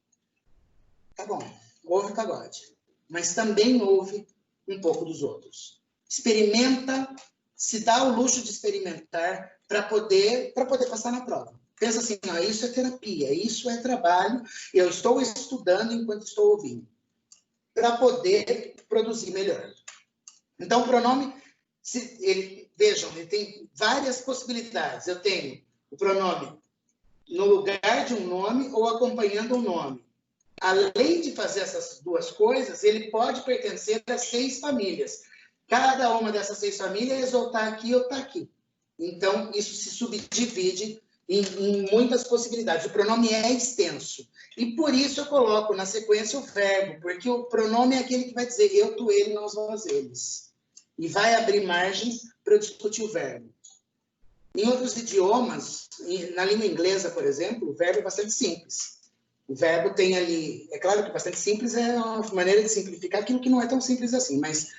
S1: Tá bom, ouve pagode. Mas também ouve um pouco dos outros. Experimenta, se dá o luxo de experimentar para poder passar na prova. Pensa assim, isso é terapia, isso é trabalho, eu estou estudando enquanto estou ouvindo, para poder produzir melhor. Então, o pronome, vejam, ele tem várias possibilidades. Eu tenho o pronome no lugar de um nome ou acompanhando um nome. Além de fazer essas duas coisas, ele pode pertencer a 6 famílias. Cada uma dessas 6 famílias, ou está aqui ou está aqui. Então, isso se subdivide em muitas possibilidades. O pronome é extenso. E por isso eu coloco na sequência o verbo, porque o pronome é aquele que vai dizer eu, tu, ele, nós, vós, eles. E vai abrir margem para eu discutir o verbo. Em outros idiomas, na língua inglesa, por exemplo, o verbo é bastante simples. O verbo tem ali... É claro que bastante simples é uma maneira de simplificar aquilo que não é tão simples assim, mas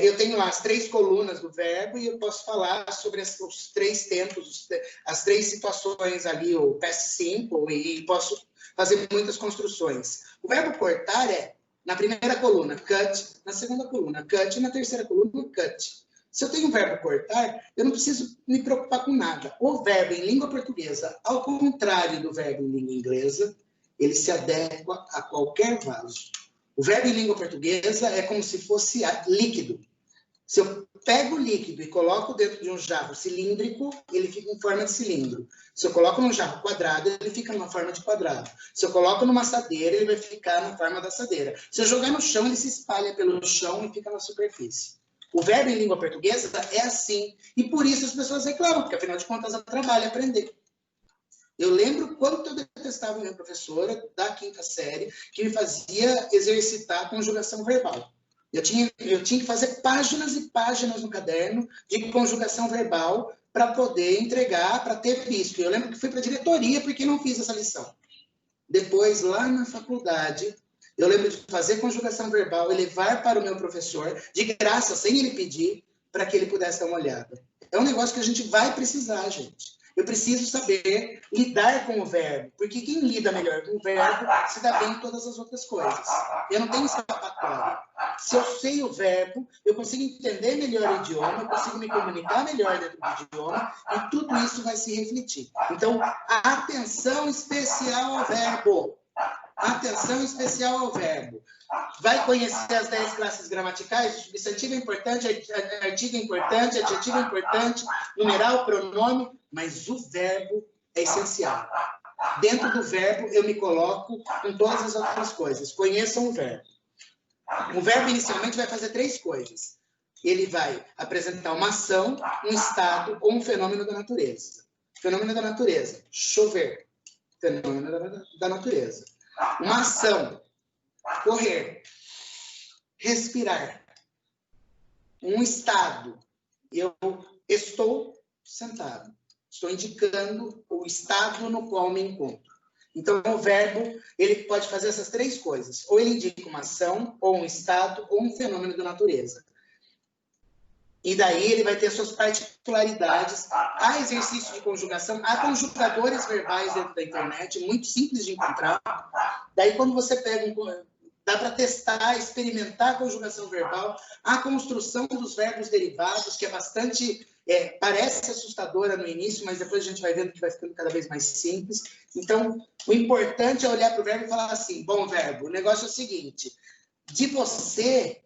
S1: eu tenho lá as 3 colunas do verbo e eu posso falar sobre os 3 tempos, as 3 situações ali, o past simple, e posso fazer muitas construções. O verbo cortar é na primeira coluna, cut, na segunda coluna, cut, e na terceira coluna, cut. Se eu tenho o verbo cortar, eu não preciso me preocupar com nada. O verbo em língua portuguesa, ao contrário do verbo em língua inglesa, ele se adequa a qualquer vaso. O verbo em língua portuguesa é como se fosse líquido. Se eu pego o líquido e coloco dentro de um jarro cilíndrico, ele fica em forma de cilindro. Se eu coloco num jarro quadrado, ele fica numa forma de quadrado. Se eu coloco numa assadeira, ele vai ficar na forma da assadeira. Se eu jogar no chão, ele se espalha pelo chão e fica na superfície. O verbo em língua portuguesa é assim. E por isso as pessoas reclamam, porque afinal de contas ela trabalha aprender. Eu lembro quanto eu detestava minha professora da 5ª série, que me fazia exercitar a conjugação verbal. Eu tinha que fazer páginas e páginas no caderno de conjugação verbal para poder entregar, para ter visto. Eu lembro que fui para a diretoria porque não fiz essa lição. Depois, lá na faculdade, eu lembro de fazer conjugação verbal e levar para o meu professor, de graça, sem ele pedir, para que ele pudesse dar uma olhada. É um negócio que a gente vai precisar, gente. Eu preciso saber lidar com o verbo, porque quem lida melhor com o verbo se dá bem em todas as outras coisas. Eu não tenho escapatória. Se eu sei o verbo, eu consigo entender melhor o idioma, eu consigo me comunicar melhor dentro do idioma, e tudo isso vai se refletir. Então, atenção especial ao verbo. Atenção especial ao verbo. Vai conhecer as 10 classes gramaticais? Substantivo é importante, artigo é importante, adjetivo é importante, numeral, pronome, mas o verbo é essencial. Dentro do verbo, eu me coloco com todas as outras coisas. Conheçam o verbo. O verbo, inicialmente, vai fazer 3 coisas. Ele vai apresentar uma ação, um estado ou um fenômeno da natureza. Fenômeno da natureza, chover. Fenômeno da natureza. Uma ação, correr, respirar. Um estado, eu estou sentado. Estou indicando o estado no qual me encontro. Então, o verbo, ele pode fazer essas 3 coisas. Ou ele indica uma ação, ou um estado, ou um fenômeno da natureza. E daí ele vai ter suas particularidades. Há exercício de conjugação, há conjugadores verbais dentro da internet, muito simples de encontrar. Daí, quando você pega dá para testar, experimentar a conjugação verbal, a construção dos verbos derivados, que é bastante... parece assustadora no início, mas depois a gente vai vendo que vai ficando cada vez mais simples. Então, o importante é olhar para o verbo e falar assim, bom, verbo, o negócio é o seguinte, de você,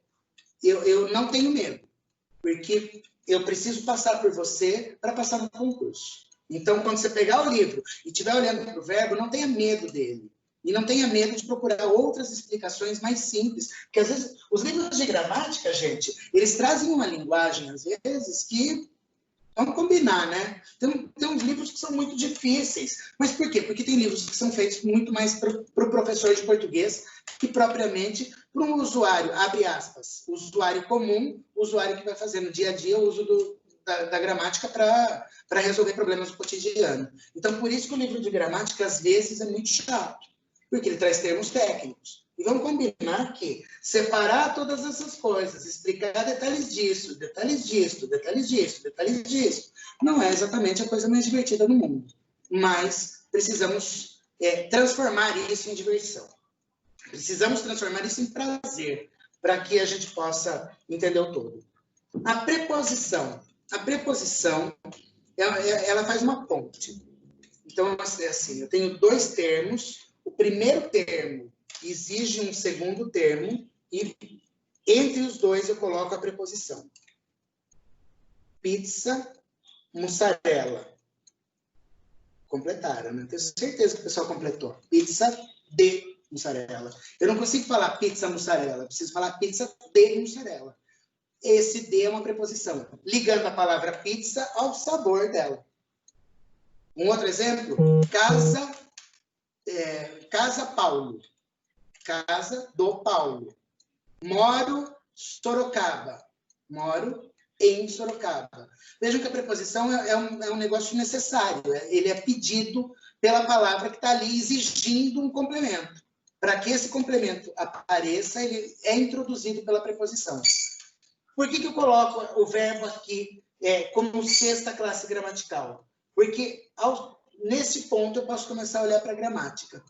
S1: eu não tenho medo, porque eu preciso passar por você para passar no concurso. Então, quando você pegar o livro e estiver olhando para o verbo, não tenha medo dele. E não tenha medo de procurar outras explicações mais simples. Porque, às vezes, os livros de gramática, gente, eles trazem uma linguagem, às vezes, que... Vamos combinar, né? Tem uns livros que são muito difíceis. Mas por quê? Porque tem livros que são feitos muito mais para o professor de português que propriamente para um usuário, abre aspas, usuário comum, usuário que vai fazer no dia a dia o uso da gramática para resolver problemas do cotidiano. Então, por isso que o livro de gramática, às vezes, é muito chato, porque ele traz termos técnicos. E vamos combinar que separar todas essas coisas, explicar detalhes disso, detalhes disso, detalhes disso, detalhes disso, não é exatamente a coisa mais divertida do mundo. Mas precisamos transformar isso em diversão. Precisamos transformar isso em prazer, para que a gente possa entender o todo. A preposição. A preposição, ela faz uma ponte. Então, é assim, eu tenho 2 termos. O primeiro termo exige um segundo termo e entre os 2 eu coloco a preposição. Pizza, mussarela. Completaram, né? Tenho certeza que o pessoal completou. Pizza de mussarela. Eu não consigo falar pizza mussarela, eu preciso falar pizza de mussarela. Esse de é uma preposição, ligando a palavra pizza ao sabor dela. Um outro exemplo, casa Paulo. Casa do Paulo. Moro Sorocaba. Moro em Sorocaba. Vejam que a preposição é um negócio necessário. Ele é pedido pela palavra que está ali exigindo um complemento. Para que esse complemento apareça, ele é introduzido pela preposição. Por que eu coloco o verbo aqui como 6ª classe gramatical? Porque nesse ponto eu posso começar a olhar para a gramática.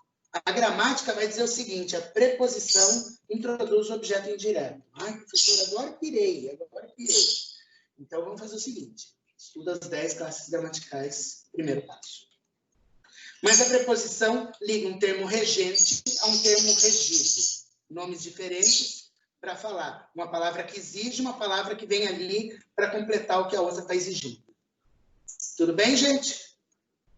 S1: A gramática vai dizer o seguinte, a preposição introduz o objeto indireto. Ai, professor, agora pirei. Então, vamos fazer o seguinte, estuda as 10 classes gramaticais, primeiro passo. Mas a preposição liga um termo regente a um termo regido. Nomes diferentes, para falar. Uma palavra que exige, uma palavra que vem ali para completar o que a outra está exigindo. Tudo bem, gente?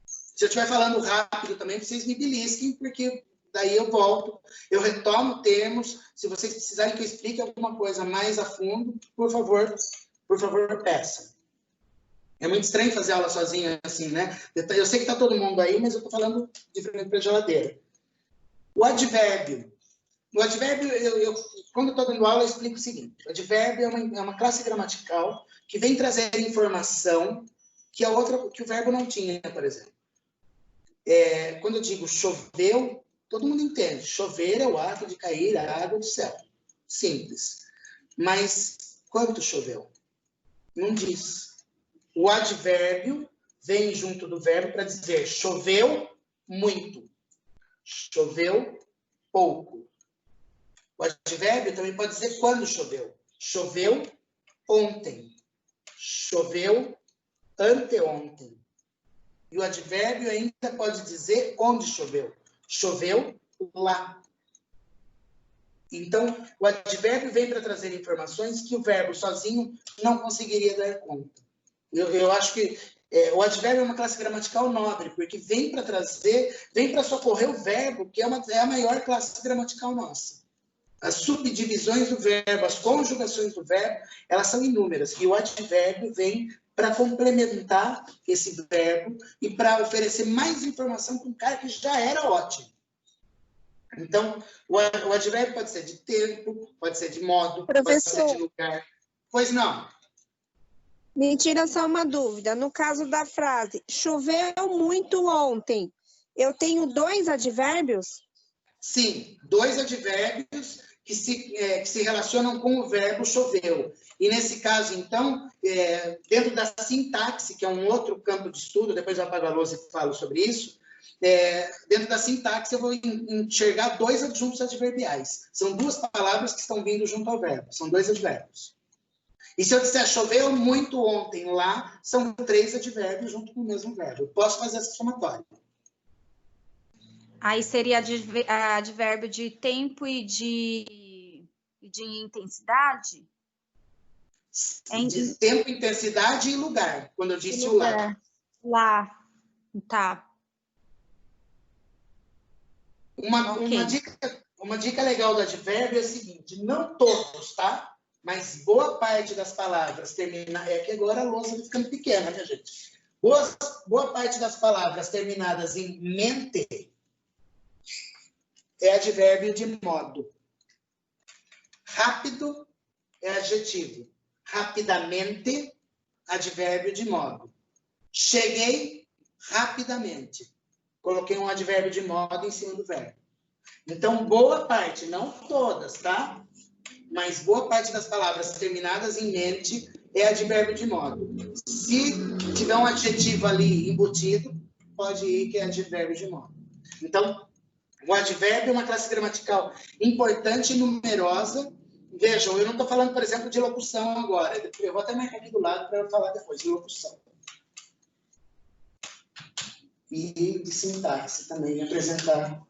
S1: Se eu estiver falando rápido também, vocês me belisquem, porque daí eu volto, eu retomo termos. Se vocês precisarem que eu explique alguma coisa mais a fundo, por favor, peçam. É muito estranho fazer aula sozinha assim, né? Eu sei que está todo mundo aí, mas eu estou falando de frente para a geladeira. O advérbio. O advérbio, quando eu estou dando aula, eu explico o seguinte. O advérbio é uma classe gramatical que vem trazer informação que o verbo não tinha, por exemplo. Quando eu digo choveu, todo mundo entende. Chover é o ato de cair a água do céu. Simples. Mas quanto choveu? Não diz. O advérbio vem junto do verbo para dizer choveu muito, choveu pouco. O advérbio também pode dizer quando choveu. Choveu ontem, choveu anteontem. E o advérbio ainda pode dizer onde choveu. Choveu lá. Então, o advérbio vem para trazer informações que o verbo sozinho não conseguiria dar conta. Eu acho que o advérbio é uma classe gramatical nobre, porque vem para trazer, vem para socorrer o verbo, que é a maior classe gramatical nossa. As subdivisões do verbo, as conjugações do verbo, elas são inúmeras. E o advérbio vem para complementar esse verbo e para oferecer mais informação para um cara que já era ótimo. Então, o advérbio pode ser de tempo, pode ser de modo, pode ser de lugar. Pois não.
S5: Me tira só uma dúvida. No caso da frase, choveu muito ontem, eu tenho 2 advérbios?
S1: Sim, 2 advérbios que se relacionam com o verbo choveu. E nesse caso, então, dentro da sintaxe, que é um outro campo de estudo, depois eu apago a lousa e falo sobre isso, dentro da sintaxe eu vou enxergar 2 adjuntos adverbiais. São 2 palavras que estão vindo junto ao verbo, são 2 advérbios. E se eu disser choveu muito ontem lá, são 3 advérbios junto com o mesmo verbo. Eu posso fazer essa somatória.
S6: Aí seria advérbio de tempo e de intensidade?
S1: De tempo, intensidade e lugar, quando eu disse o lá.
S6: Lá, tá.
S1: Uma dica legal do advérbio é a seguinte, não todos, tá? Mas boa parte das palavras terminadas... É que agora a lousa está ficando pequena, né, gente? Boa parte das palavras terminadas em mente é advérbio de modo. Rápido é adjetivo. Rapidamente, advérbio de modo. Cheguei rapidamente. Coloquei um advérbio de modo em cima do verbo. Então, boa parte, não todas, tá? Mas boa parte das palavras terminadas em mente é advérbio de modo. Se tiver um adjetivo ali embutido, pode ir que é advérbio de modo. Então, o advérbio é uma classe gramatical importante e numerosa. Vejam, eu não estou falando, por exemplo, de locução agora. Eu vou até marcar aqui do lado para eu falar depois de locução. E de sintaxe também, apresentar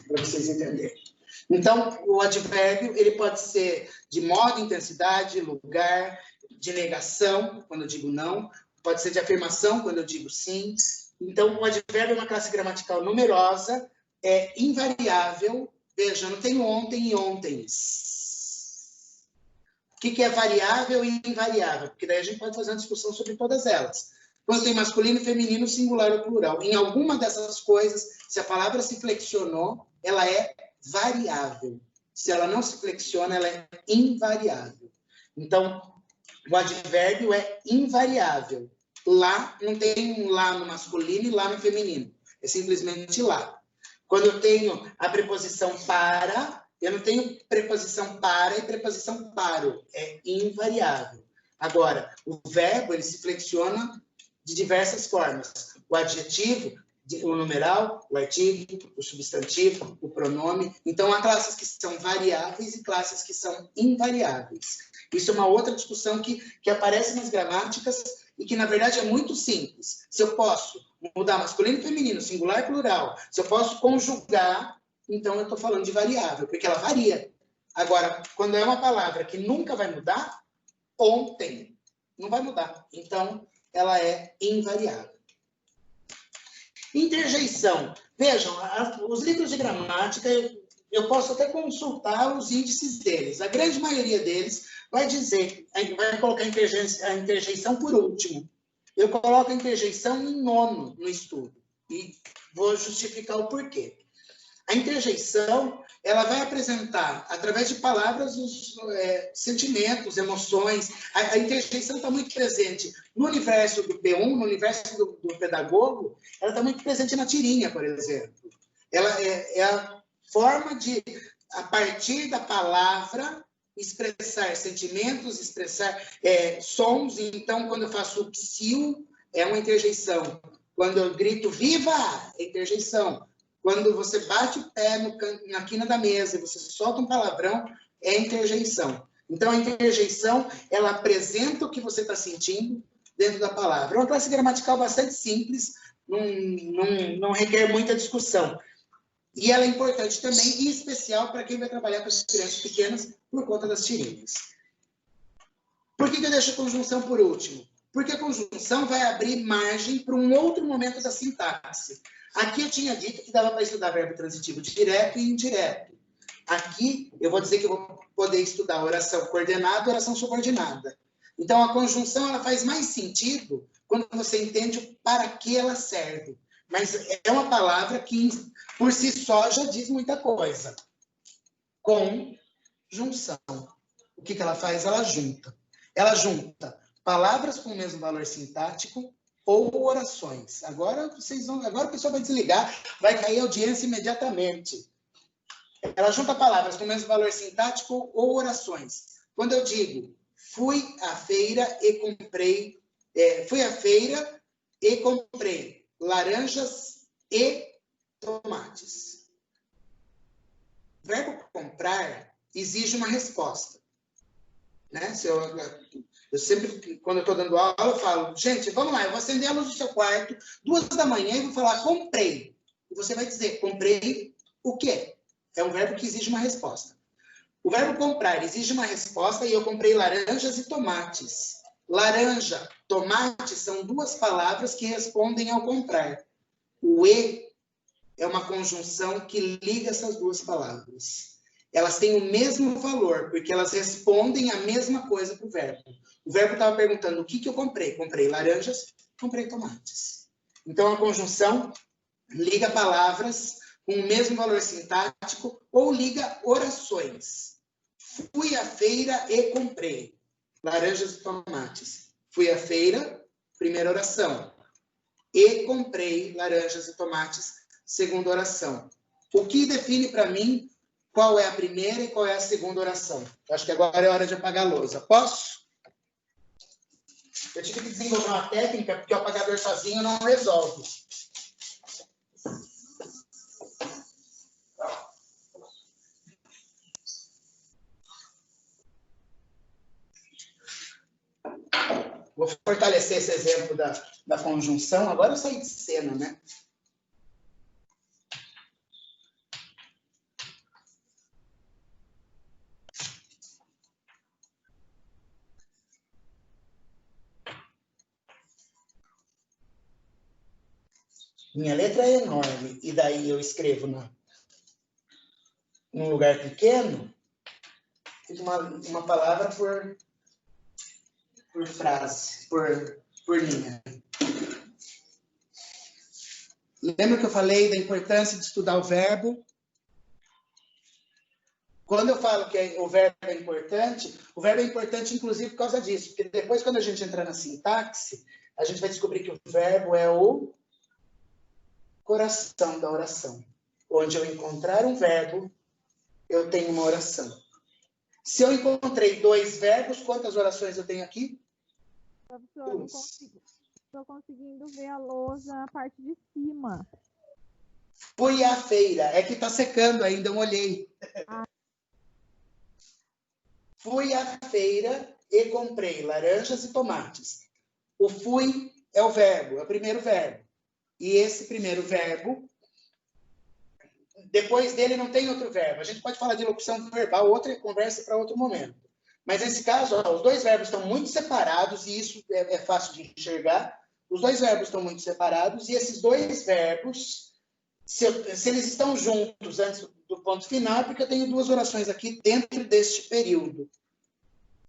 S1: para vocês entenderem. Então, o advérbio, ele pode ser de modo, intensidade, lugar, de negação, quando eu digo não, pode ser de afirmação, quando eu digo sim. Então, o advérbio é uma classe gramatical numerosa, é invariável. Veja, não tem ontem e ontens. O que é variável e invariável? Porque daí a gente pode fazer uma discussão sobre todas elas. Quando tem masculino, feminino, singular ou plural. Em alguma dessas coisas, se a palavra se flexionou, ela é variável. Se ela não se flexiona, ela é invariável. Então, o advérbio é invariável. Lá, não tem um lá no masculino e lá no feminino. É simplesmente lá. Quando eu tenho a preposição para, eu não tenho preposição para e preposição paro. É invariável. Agora, o verbo, ele se flexiona de diversas formas. O adjetivo, o numeral, o artigo, o substantivo, o pronome. Então, há classes que são variáveis e classes que são invariáveis. Isso é uma outra discussão que aparece nas gramáticas e que, na verdade, é muito simples. Se eu posso mudar masculino e feminino, singular e plural, se eu posso conjugar, então eu estou falando de variável, porque ela varia. Agora, quando é uma palavra que nunca vai mudar, ontem, não vai mudar. Então, ela é invariável. Interjeição. Vejam, os livros de gramática, eu posso até consultar os índices deles. A grande maioria deles vai dizer, vai colocar a interjeição por último. Eu coloco a interjeição em 9º no estudo. E vou justificar o porquê. A interjeição, ela vai apresentar, através de palavras, os sentimentos, emoções. A interjeição está muito presente no universo do P1, no universo do pedagogo, ela está muito presente na tirinha, por exemplo. Ela é a forma de, a partir da palavra, expressar sentimentos, expressar sons. Então, quando eu faço o psiu, é uma interjeição. Quando eu grito viva, é interjeição. Quando você bate o pé na quina da mesa e você solta um palavrão, é interjeição. Então, a interjeição, ela apresenta o que você está sentindo dentro da palavra. É uma classe gramatical bastante simples, não requer muita discussão. E ela é importante também, e especial para quem vai trabalhar com as crianças pequenas por conta das tirinhas. Por que eu deixo a conjunção por último? Porque a conjunção vai abrir margem para um outro momento da sintaxe. Aqui eu tinha dito que dava para estudar verbo transitivo direto e indireto. Aqui eu vou dizer que eu vou poder estudar oração coordenada e oração subordinada. Então, a conjunção ela faz mais sentido quando você entende para que ela serve. Mas é uma palavra que, por si só, já diz muita coisa. Conjunção. O que ela faz? Ela junta. Ela junta palavras com o mesmo valor sintático ou orações. Agora o pessoal vai desligar, vai cair a audiência imediatamente. Ela junta palavras com o mesmo valor sintático ou orações. Quando eu digo fui à feira e comprei laranjas e tomates. O verbo comprar exige uma resposta. Né? Eu sempre, quando eu estou dando aula, eu falo, gente, vamos lá, eu vou acender a luz do seu quarto, 2 da manhã, e vou falar, comprei. E você vai dizer, comprei o quê? É um verbo que exige uma resposta. O verbo comprar exige uma resposta, e eu comprei laranjas e tomates. Laranja, tomate são 2 palavras que respondem ao comprar. O e é uma conjunção que liga essas 2 palavras. Elas têm o mesmo valor, porque elas respondem a mesma coisa para o verbo. O verbo estava perguntando o que eu comprei. Comprei laranjas, comprei tomates. Então, a conjunção liga palavras com o mesmo valor sintático ou liga orações. Fui à feira e comprei laranjas e tomates. Fui à feira, primeira oração. E comprei laranjas e tomates, segunda oração. O que define para mim qual é a primeira e qual é a segunda oração? Eu acho que agora é hora de apagar a lousa. Posso? Eu tive que desenvolver uma técnica, porque o apagador sozinho não resolve. Vou fortalecer esse exemplo da conjunção. Agora eu saí de cena, né? Minha letra é enorme, e daí eu escrevo num lugar pequeno, fica uma palavra por frase, por linha. Lembra que eu falei da importância de estudar o verbo? Quando eu falo que o verbo é importante inclusive por causa disso, porque depois, quando a gente entrar na sintaxe, a gente vai descobrir que o verbo é o coração da oração. Onde eu encontrar um verbo, eu tenho uma oração. Se eu encontrei 2 verbos, quantas orações eu tenho aqui?
S8: Professor, não estou conseguindo ver a lousa na parte de cima.
S1: Fui à feira. É que está secando ainda, eu olhei. Fui à feira e comprei laranjas e tomates. O fui é o verbo, é o primeiro verbo. E esse primeiro verbo depois dele não tem outro verbo. A gente pode falar de locução verbal, outra conversa para outro momento. Mas nesse caso, ó, os dois verbos estão muito separados, e isso é fácil de enxergar. Os dois verbos estão muito separados, e esses dois verbos, se eles estão juntos antes do ponto final, é porque eu tenho duas orações aqui dentro deste período.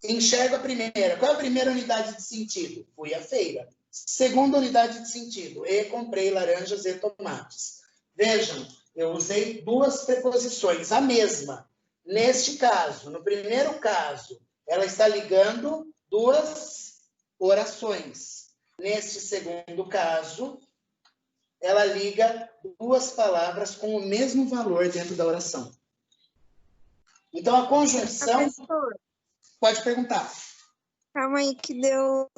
S1: Enxergo a primeira. Qual é a primeira unidade de sentido? Fui à feira. Segunda unidade de sentido. E comprei laranjas e tomates. Vejam, eu usei duas preposições, a mesma. Neste caso, no primeiro caso, ela está ligando duas orações. Neste segundo caso, ela liga duas palavras com o mesmo valor dentro da oração. Então, a conjunção...
S5: Professor,
S1: pode perguntar.
S5: calma aí que deu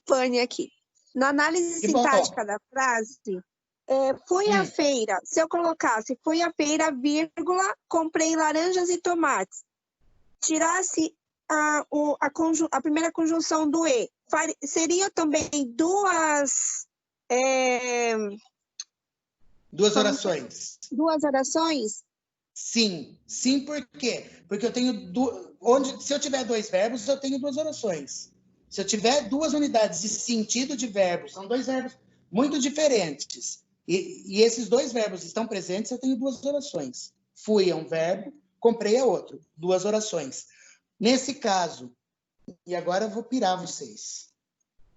S5: pane aqui. Na análise sintática da frase, fui à feira. Se eu colocasse fui à feira, vírgula, comprei laranjas e tomates. Tirasse a primeira conjunção do E. Seria também duas...
S1: Duas orações.
S5: Duas orações?
S1: Sim. Sim, por quê? Porque eu tenho... se eu tiver dois verbos, eu tenho duas orações. Se eu tiver duas unidades de sentido de verbos, são dois verbos muito diferentes. E esses dois verbos estão presentes, eu tenho duas orações. Fui é um verbo, comprei é outro. Duas orações. Nesse caso, e agora eu vou pirar vocês.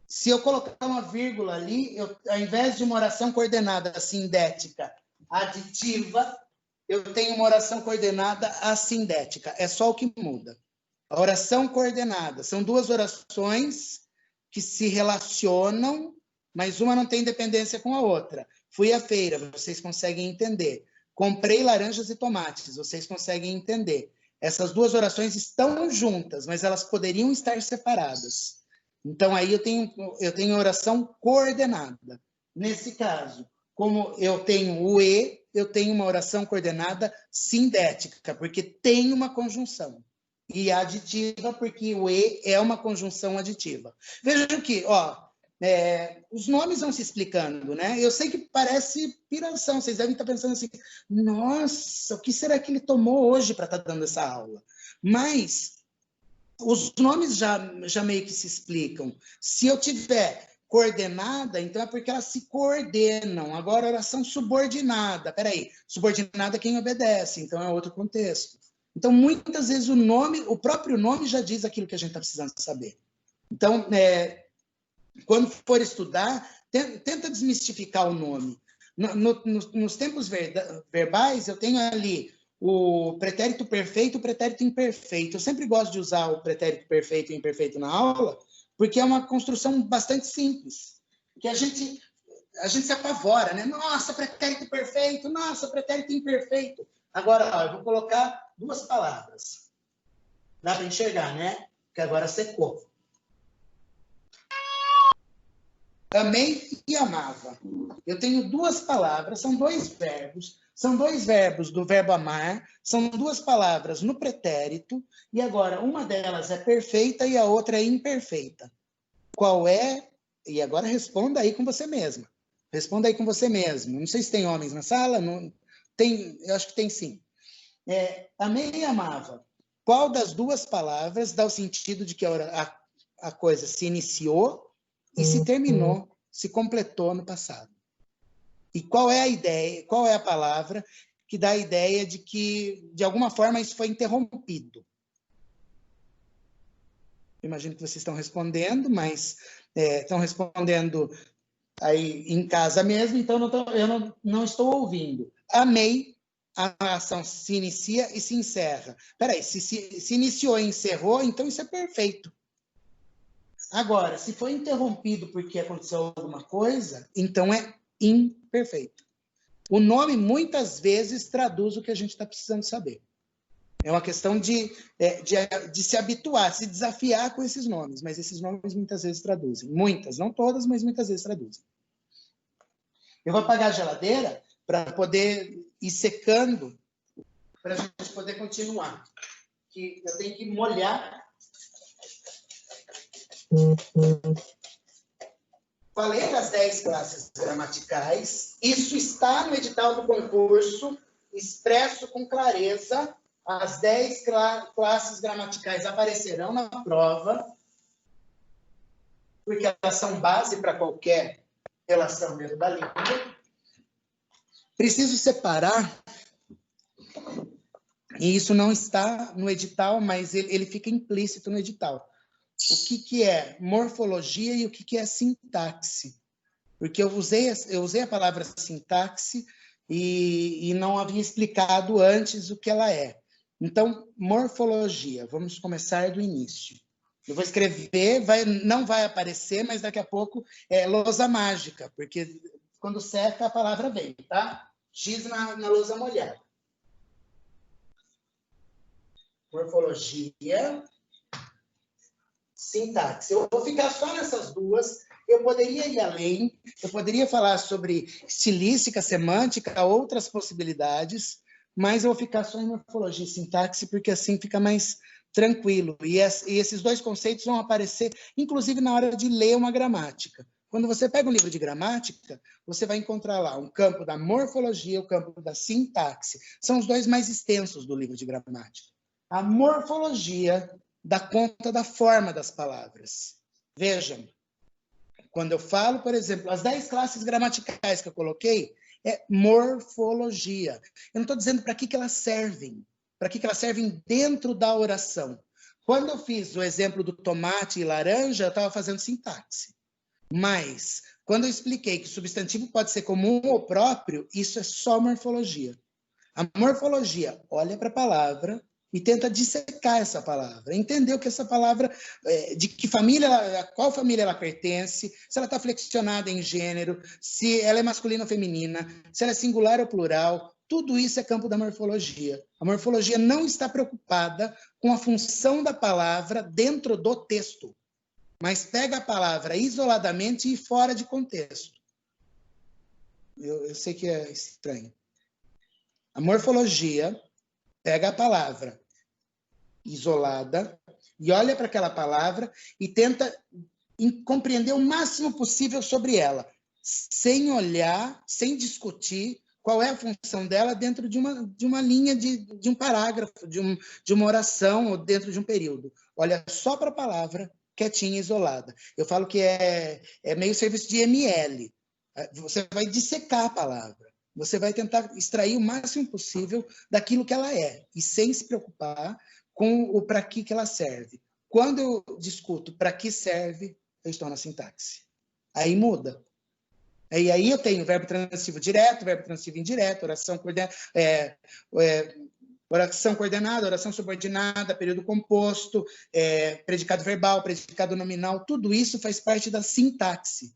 S1: Se eu colocar uma vírgula ali, ao invés de uma oração coordenada sindética aditiva, eu tenho uma oração coordenada assindética. É só o que muda. A oração coordenada são duas orações que se relacionam, mas uma não tem dependência com a outra. Fui à feira, vocês conseguem entender. Comprei laranjas e tomates, vocês conseguem entender. Essas duas orações estão juntas, mas elas poderiam estar separadas. Então, aí eu tenho oração coordenada. Nesse caso, como eu tenho o E, eu tenho uma oração coordenada sindética, porque tem uma conjunção. E aditiva, porque o E é uma conjunção aditiva. Vejam que, os nomes vão se explicando, né? Eu sei que parece piração, vocês devem estar pensando assim, nossa, o que será que ele tomou hoje para estar dando essa aula? Mas os nomes já meio que se explicam. Se eu tiver coordenada, então é porque elas se coordenam. Agora, oração subordinada. Peraí, subordinada é quem obedece, então é outro contexto. Então, muitas vezes o próprio nome já diz aquilo que a gente está precisando saber. Então, quando for estudar, tenta desmistificar o nome. Nos tempos verbais, eu tenho ali o pretérito perfeito e o pretérito imperfeito. Eu sempre gosto de usar o pretérito perfeito e imperfeito na aula, porque é uma construção bastante simples. Que a gente se apavora, né? Nossa, pretérito perfeito, nossa, pretérito imperfeito. Agora, eu vou colocar duas palavras. Dá para enxergar, né? Que agora secou. Amei e amava. Eu tenho duas palavras, são dois verbos do verbo amar, são duas palavras no pretérito, e agora uma delas é perfeita e a outra é imperfeita. Qual é? E agora responda aí com você mesma. Responda aí com você mesmo. Não sei se tem homens na sala, não tem, eu acho que tem sim. Amei e amava. Qual das duas palavras dá o sentido de que a coisa se iniciou e se terminou, se completou no passado? E qual é a ideia, qual é a palavra que dá a ideia de que, de alguma forma, isso foi interrompido? Imagino que vocês estão respondendo, mas estão respondendo aí em casa mesmo, então eu não estou ouvindo. Amei, a ação se inicia e se encerra. Peraí, se iniciou e encerrou, então isso é perfeito. Agora, se foi interrompido porque aconteceu alguma coisa, então é imperfeito. O nome, muitas vezes, traduz o que a gente está precisando saber. É uma questão de se habituar, se desafiar com esses nomes, mas esses nomes muitas vezes traduzem. Muitas, não todas, mas muitas vezes traduzem. Eu vou apagar a geladeira para poder ir secando, para a gente poder continuar. Que eu tenho que molhar. Falei das 10 classes gramaticais. Isso está no edital do concurso. expresso com clareza. As 10 classes gramaticais aparecerão na prova, porque elas são base para qualquer relação dentro da língua. Preciso separar, e isso não está no edital, mas ele fica implícito no edital. O que é morfologia e o que é sintaxe. Porque eu usei a palavra sintaxe e não havia explicado antes o que ela é. Então, morfologia, vamos começar do início. Eu vou escrever, não vai aparecer, mas daqui a pouco é lousa mágica, porque quando seca a palavra vem, tá? Giz na lousa molhada. Morfologia, sintaxe. Eu vou ficar só nessas duas. Eu poderia ir além, eu poderia falar sobre estilística, semântica, outras possibilidades, mas eu vou ficar só em morfologia e sintaxe, porque assim fica mais tranquilo. E esses dois conceitos vão aparecer, inclusive, na hora de ler uma gramática. Quando você pega um livro de gramática, você vai encontrar lá um campo da morfologia, o campo da sintaxe. São os dois mais extensos do livro de gramática. A morfologia dá conta da forma das palavras. Vejam, quando eu falo, por exemplo, as 10 classes gramaticais que eu coloquei, é morfologia. Eu não estou dizendo para que elas servem, para que elas servem dentro da oração. Quando eu fiz o exemplo do tomate e laranja, eu estava fazendo sintaxe. Mas, quando eu expliquei que o substantivo pode ser comum ou próprio, isso é só morfologia. A morfologia olha para a palavra e tenta dissecar essa palavra, entender o que essa palavra, de que família, a qual família ela pertence, se ela está flexionada em gênero, se ela é masculina ou feminina, se ela é singular ou plural, tudo isso é campo da morfologia. A morfologia não está preocupada com a função da palavra dentro do texto, mas pega a palavra isoladamente e fora de contexto. Eu sei que é estranho. A morfologia pega a palavra isolada e olha para aquela palavra e tenta compreender o máximo possível sobre ela, sem olhar, sem discutir qual é a função dela dentro de uma linha, de um parágrafo, de uma oração ou dentro de um período. Olha só para a palavra, quietinha, isolada. Eu falo que é meio serviço de ML. Você vai dissecar a palavra. Você vai tentar extrair o máximo possível daquilo que ela é, e sem se preocupar com o para que ela serve. Quando eu discuto para que serve, eu estou na sintaxe. Aí muda. E aí eu tenho verbo transivo direto, verbo transivo indireto, oração coordenada, oração subordinada, período composto, predicado verbal, predicado nominal, tudo isso faz parte da sintaxe.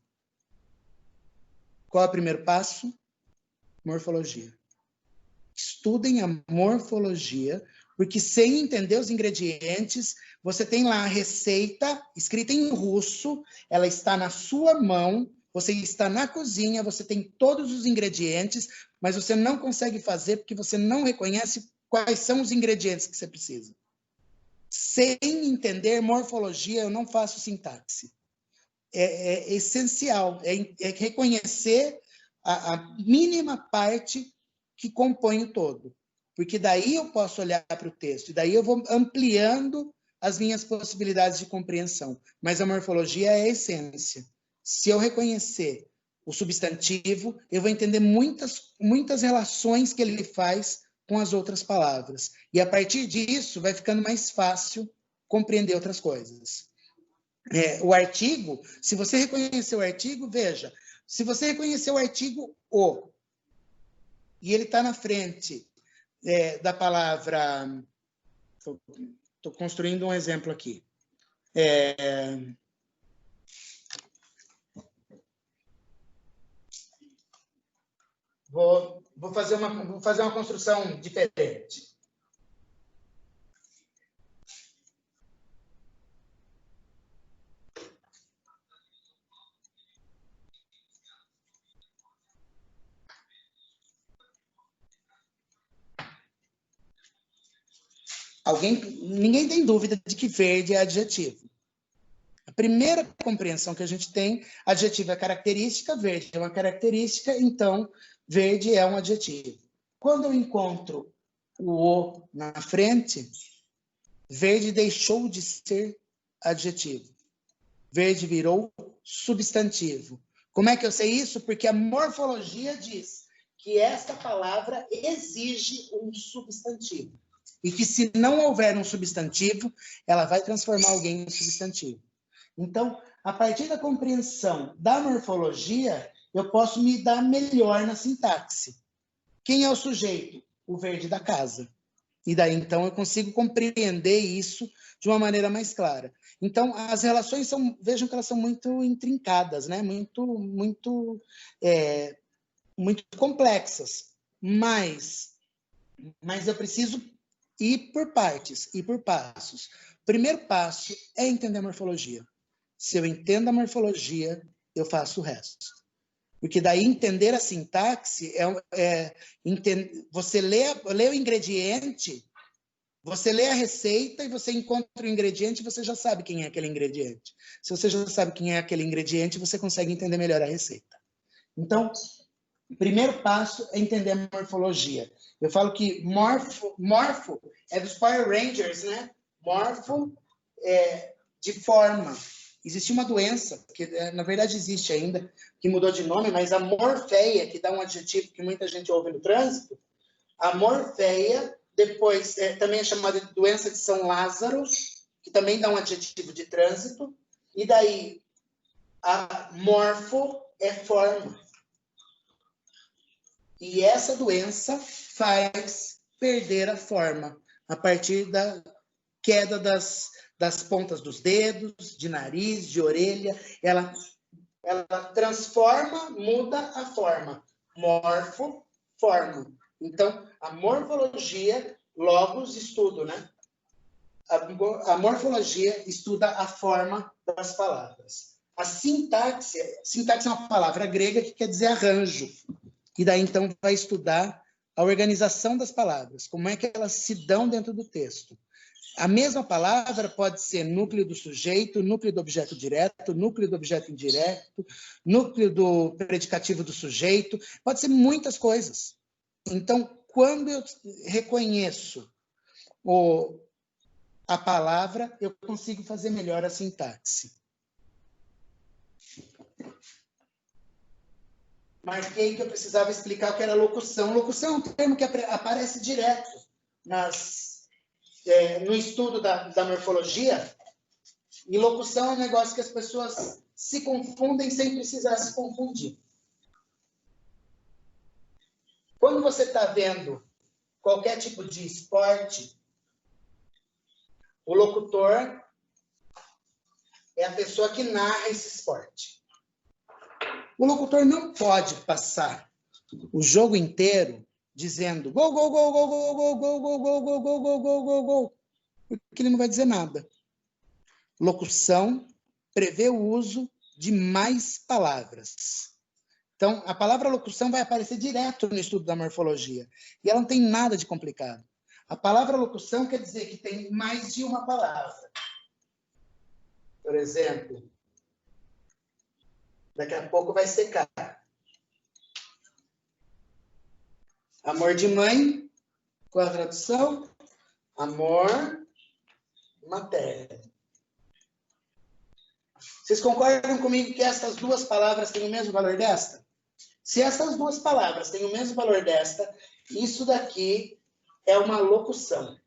S1: Qual é o primeiro passo? Morfologia. Estudem a morfologia, porque sem entender os ingredientes, você tem lá a receita escrita em russo, ela está na sua mão, você está na cozinha, você tem todos os ingredientes, mas você não consegue fazer porque você não reconhece quais são os ingredientes que você precisa. Sem entender morfologia, eu não faço sintaxe. É essencial, é reconhecer a mínima parte que compõe o todo. Porque daí eu posso olhar para o texto, e daí eu vou ampliando as minhas possibilidades de compreensão. Mas a morfologia é a essência. Se eu reconhecer o substantivo, eu vou entender muitas relações que ele faz com as outras palavras. E a partir disso, vai ficando mais fácil compreender outras coisas. O artigo, se você reconhecer o artigo, veja, se você reconhecer o artigo o, e ele está na frente da palavra... Estou construindo um exemplo aqui. Vou fazer uma construção diferente. Ninguém tem dúvida de que verde é adjetivo. A primeira compreensão que a gente tem, adjetivo é característica, verde é uma característica, então verde é um adjetivo. quando eu encontro o O na frente, verde deixou de ser adjetivo. Verde virou substantivo. Como é que eu sei isso? Porque a morfologia diz que esta palavra exige um substantivo. E que se não houver um substantivo, ela vai transformar alguém em substantivo. Então, a partir da compreensão da morfologia, eu posso me dar melhor na sintaxe. Quem é o sujeito? O verde da casa. E daí, então, eu consigo compreender isso de uma maneira mais clara. Então, as relações vejam que elas são muito intrincadas, né? Muito complexas. Mas eu preciso ir por partes, ir por passos. O primeiro passo é entender a morfologia. Se eu entendo a morfologia, eu faço o resto. Porque daí entender a sintaxe você lê o ingrediente, você lê a receita e você encontra o ingrediente e você já sabe quem é aquele ingrediente. Se você já sabe quem é aquele ingrediente, você consegue entender melhor a receita. Então, o primeiro passo é entender a morfologia. Eu falo que morfo é dos Power Rangers, né? Morfo é de forma. Existe uma doença, que na verdade existe ainda, que mudou de nome, mas a morfeia, que dá um adjetivo que muita gente ouve no trânsito, a morfeia, depois, também é chamada de doença de São Lázaro, que também dá um adjetivo de trânsito, e daí a morfo é forma. E essa doença faz perder a forma, a partir da queda das pontas dos dedos, de nariz, de orelha. Ela transforma, muda a forma. Morfo, forma. Então, a morfologia, logos, estudo, né? A morfologia estuda a forma das palavras. A sintaxe é uma palavra grega que quer dizer arranjo. E daí, então, vai estudar a organização das palavras, como é que elas se dão dentro do texto. A mesma palavra pode ser núcleo do sujeito, núcleo do objeto direto, núcleo do objeto indireto, núcleo do predicativo do sujeito, pode ser muitas coisas. Então, quando eu reconheço a palavra, eu consigo fazer melhor a sintaxe. Marquei que eu precisava explicar o que era locução. Locução é um termo que aparece direto no estudo da morfologia. E locução é um negócio que as pessoas se confundem sem precisar se confundir. Quando você está vendo qualquer tipo de esporte, o locutor é a pessoa que narra esse esporte. O locutor não pode passar o jogo inteiro dizendo gol, gol, gol, gol, gol, gol, gol, gol, gol, gol, gol, gol, gol, gol, gol, porque ele não vai dizer nada. Locução prevê o uso de mais palavras. Então, a palavra locução vai aparecer direto no estudo da morfologia. E ela não tem nada de complicado. A palavra locução quer dizer que tem mais de uma palavra. Por exemplo, daqui a pouco vai secar. Amor de mãe, qual a tradução? Amor materno. Vocês concordam comigo que essas duas palavras têm o mesmo valor desta? Se essas duas palavras têm o mesmo valor desta, isso daqui é uma locução.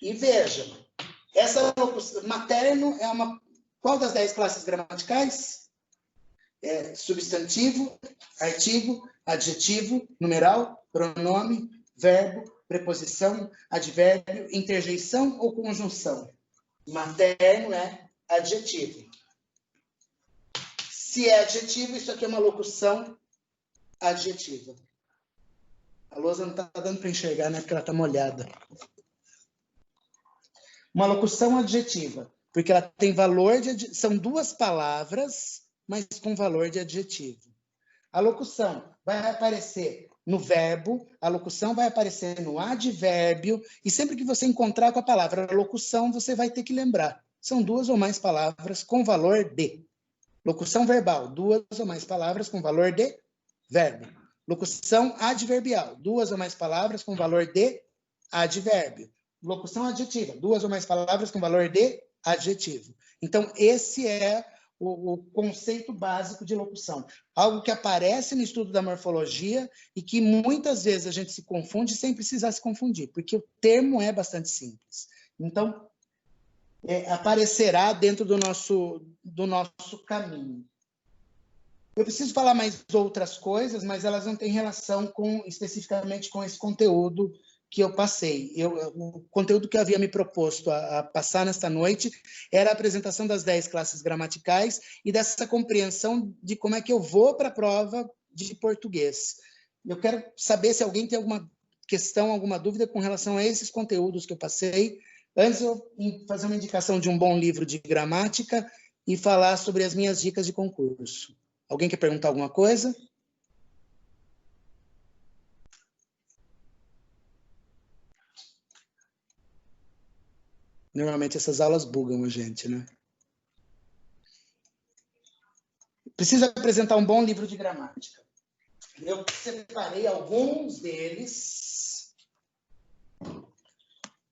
S1: E vejam, essa locução, materno é uma... Qual das 10 classes gramaticais? Substantivo, artigo, adjetivo, numeral, pronome, verbo, preposição, advérbio, interjeição ou conjunção. Materno é adjetivo. Se é adjetivo, isso aqui é uma locução adjetiva. A lousa não está dando para enxergar, né? Porque ela está molhada. Uma locução adjetiva, porque ela tem valor de... São duas palavras, mas com valor de adjetivo. A locução vai aparecer no verbo, a locução vai aparecer no advérbio, e sempre que você encontrar com a palavra locução, você vai ter que lembrar. São duas ou mais palavras com valor de. Locução verbal, duas ou mais palavras com valor de verbo. Locução adverbial, 2 ou mais palavras com valor de advérbio. Locução adjetiva, 2 ou mais palavras com valor de adjetivo. Então, esse é o conceito básico de locução. Algo que aparece no estudo da morfologia e que muitas vezes a gente se confunde sem precisar se confundir, porque o termo é bastante simples. Então, aparecerá dentro do nosso caminho. Eu preciso falar mais outras coisas, mas elas não têm relação especificamente com esse conteúdo que eu passei. O conteúdo que eu havia me proposto a passar nesta noite era a apresentação das 10 classes gramaticais e dessa compreensão de como é que eu vou para a prova de português. Eu quero saber se alguém tem alguma questão, alguma dúvida com relação a esses conteúdos que eu passei. Antes, eu fazer uma indicação de um bom livro de gramática e falar sobre as minhas dicas de concurso. Alguém quer perguntar alguma coisa? Normalmente essas aulas bugam a gente, né? Preciso apresentar um bom livro de gramática. Eu separei alguns deles,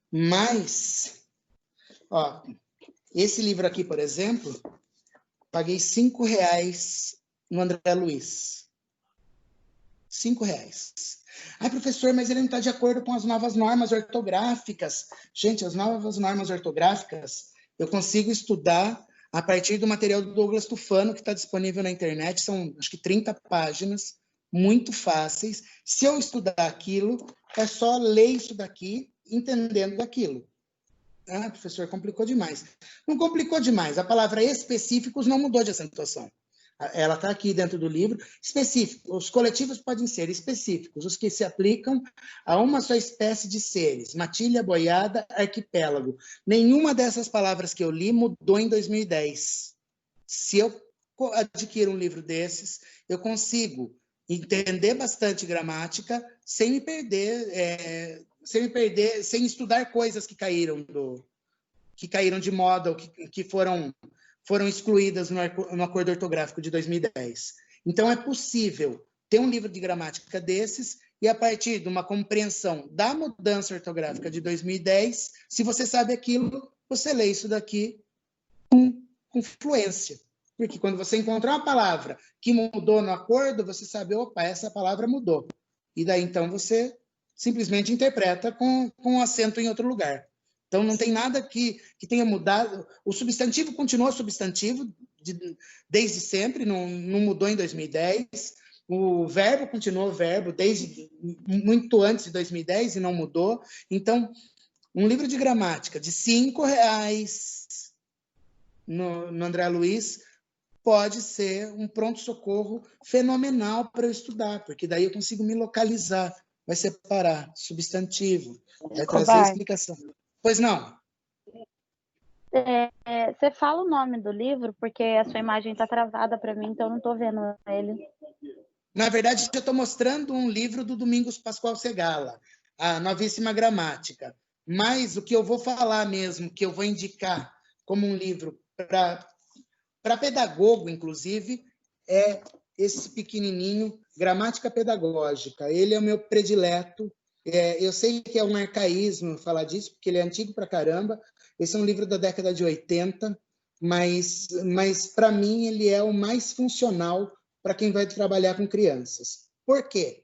S1: mas, ó, esse livro aqui, por exemplo, paguei R$5 no André Luiz. R$5. Ai, professor, mas ele não está de acordo com as novas normas ortográficas. Gente, as novas normas ortográficas eu consigo estudar a partir do material do Douglas Tufano, que está disponível na internet. São, acho que 30 páginas, muito fáceis. Se eu estudar aquilo, é só ler isso daqui, entendendo daquilo. Ah, professor, complicou demais. Não complicou demais. A palavra específicos não mudou de acentuação. Ela está aqui dentro do livro. Específico. Os coletivos podem ser específicos, os que se aplicam a uma só espécie de seres. Matilha, boiada, arquipélago. Nenhuma dessas palavras que eu li mudou em 2010. Se eu adquiro um livro desses, eu consigo entender bastante gramática sem me perder, sem estudar coisas que caíram de moda ou que foram excluídas no Acordo Ortográfico de 2010. Então, é possível ter um livro de gramática desses e, a partir de uma compreensão da mudança ortográfica de 2010, se você sabe aquilo, você lê isso daqui com fluência. Porque quando você encontrar uma palavra que mudou no acordo, você sabe, opa, essa palavra mudou. E daí, então, você simplesmente interpreta com acento em outro lugar. Então, não tem nada que tenha mudado. O substantivo continua substantivo desde sempre, não mudou em 2010. O verbo continuou verbo desde muito antes de 2010 e não mudou. Então, um livro de gramática de R$5 no André Luiz pode ser um pronto-socorro fenomenal para eu estudar, porque daí eu consigo me localizar, vai separar substantivo, vai trazer a explicação. Pois não?
S4: Você fala o nome do livro, porque a sua imagem está travada para mim, então eu não estou vendo ele.
S1: Na verdade, eu estou mostrando um livro do Domingos Pascoal Segala, A Novíssima Gramática. Mas o que eu vou falar mesmo, que eu vou indicar como um livro para pedagogo, inclusive, é esse pequenininho, Gramática Pedagógica. Ele é o meu predileto. Eu sei que é um arcaísmo falar disso, porque ele é antigo pra caramba. Esse é um livro da década de 80, mas para mim ele é o mais funcional para quem vai trabalhar com crianças. Por quê?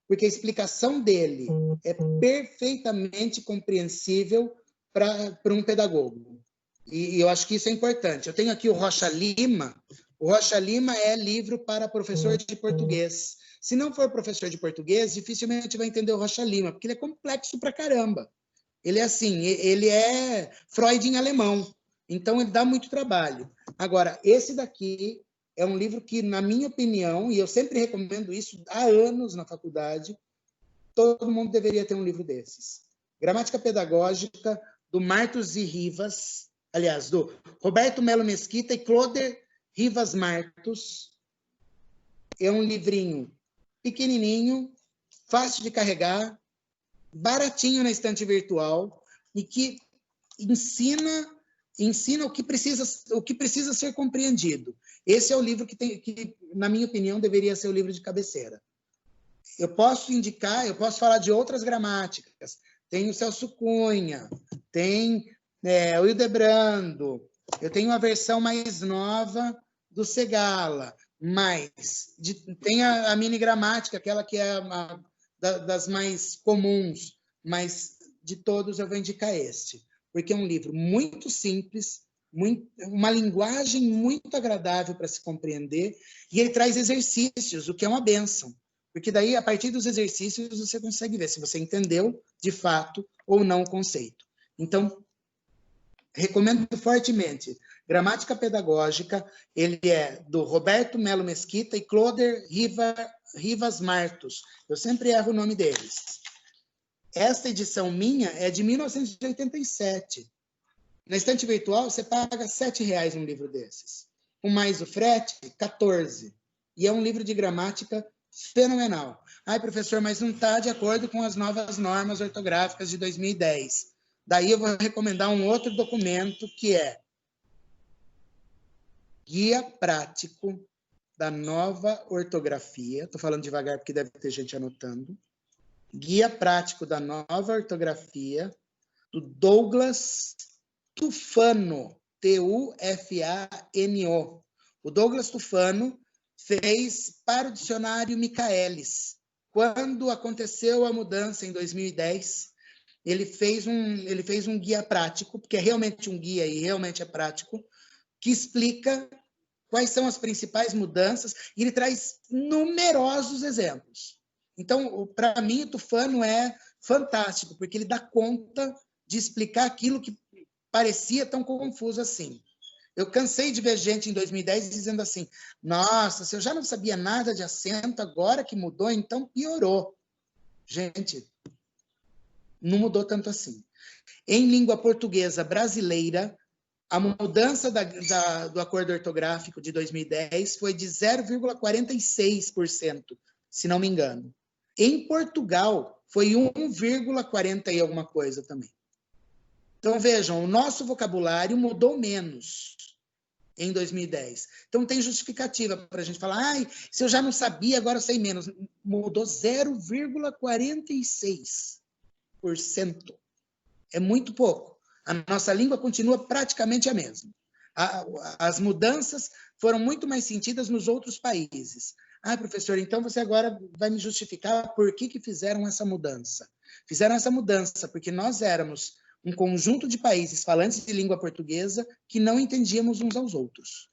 S1: Porque a explicação dele é perfeitamente compreensível para um pedagogo. E eu acho que isso é importante. Eu tenho aqui o Rocha Lima. O Rocha Lima é livro para professor de português. Se não for professor de português, dificilmente vai entender o Rocha Lima, porque ele é complexo pra caramba. Ele é assim, ele é Freud em alemão. Então, ele dá muito trabalho. Agora, esse daqui é um livro que, na minha opinião, e eu sempre recomendo isso há anos na faculdade, todo mundo deveria ter um livro desses. Gramática Pedagógica, do Martos e Rivas, aliás, do Roberto Melo Mesquita e Cloder Rivas Martos. É um livrinho pequenininho, fácil de carregar, baratinho na estante virtual e que ensina o que precisa ser compreendido. Esse é o livro que, na minha opinião, deveria ser o livro de cabeceira. Eu posso indicar, eu posso falar de outras gramáticas. Tem o Celso Cunha, tem o Hildebrando, eu tenho a versão mais nova do Segala, mas tem a mini gramática, aquela que é das mais comuns, mas de todos eu vou indicar este, porque é um livro muito simples, uma linguagem muito agradável para se compreender, e ele traz exercícios, o que é uma bênção, porque daí, a partir dos exercícios, você consegue ver se você entendeu, de fato, ou não o conceito. Então, recomendo fortemente. Gramática Pedagógica, ele é do Roberto Melo Mesquita e Cloder Rivas Martos. Eu sempre erro o nome deles. Esta edição minha é de 1987. Na estante virtual, você paga R$ 7,00 um livro desses. Com mais o frete, 14. E é um livro de gramática fenomenal. Ai, professor, mas não está de acordo com as novas normas ortográficas de 2010. Daí eu vou recomendar um outro documento que é Guia Prático da Nova Ortografia. Estou falando devagar porque deve ter gente anotando. Guia Prático da Nova Ortografia, do Douglas Tufano, Tufano. O Douglas Tufano fez para o dicionário Michaelis. Quando aconteceu a mudança em 2010, ele fez um guia prático, porque é realmente um guia e realmente é prático, que explica quais são as principais mudanças, e ele traz numerosos exemplos. Então, para mim, o Tufano é fantástico, porque ele dá conta de explicar aquilo que parecia tão confuso assim. Eu cansei de ver gente em 2010 dizendo assim, nossa, se eu já não sabia nada de acento, agora que mudou, então piorou. Gente, não mudou tanto assim. Em língua portuguesa brasileira, a mudança do acordo ortográfico de 2010 foi de 0,46%, se não me engano. Em Portugal, foi 1,40 e alguma coisa também. Então, vejam, o nosso vocabulário mudou menos em 2010. Então, tem justificativa para a gente falar, ai, se eu já não sabia, agora eu sei menos. Mudou 0,46%. É muito pouco. A nossa língua continua praticamente a mesma. As mudanças foram muito mais sentidas nos outros países. Ah, professor, então você agora vai me justificar por que fizeram essa mudança. Fizeram essa mudança porque nós éramos um conjunto de países falantes de língua portuguesa que não entendíamos uns aos outros.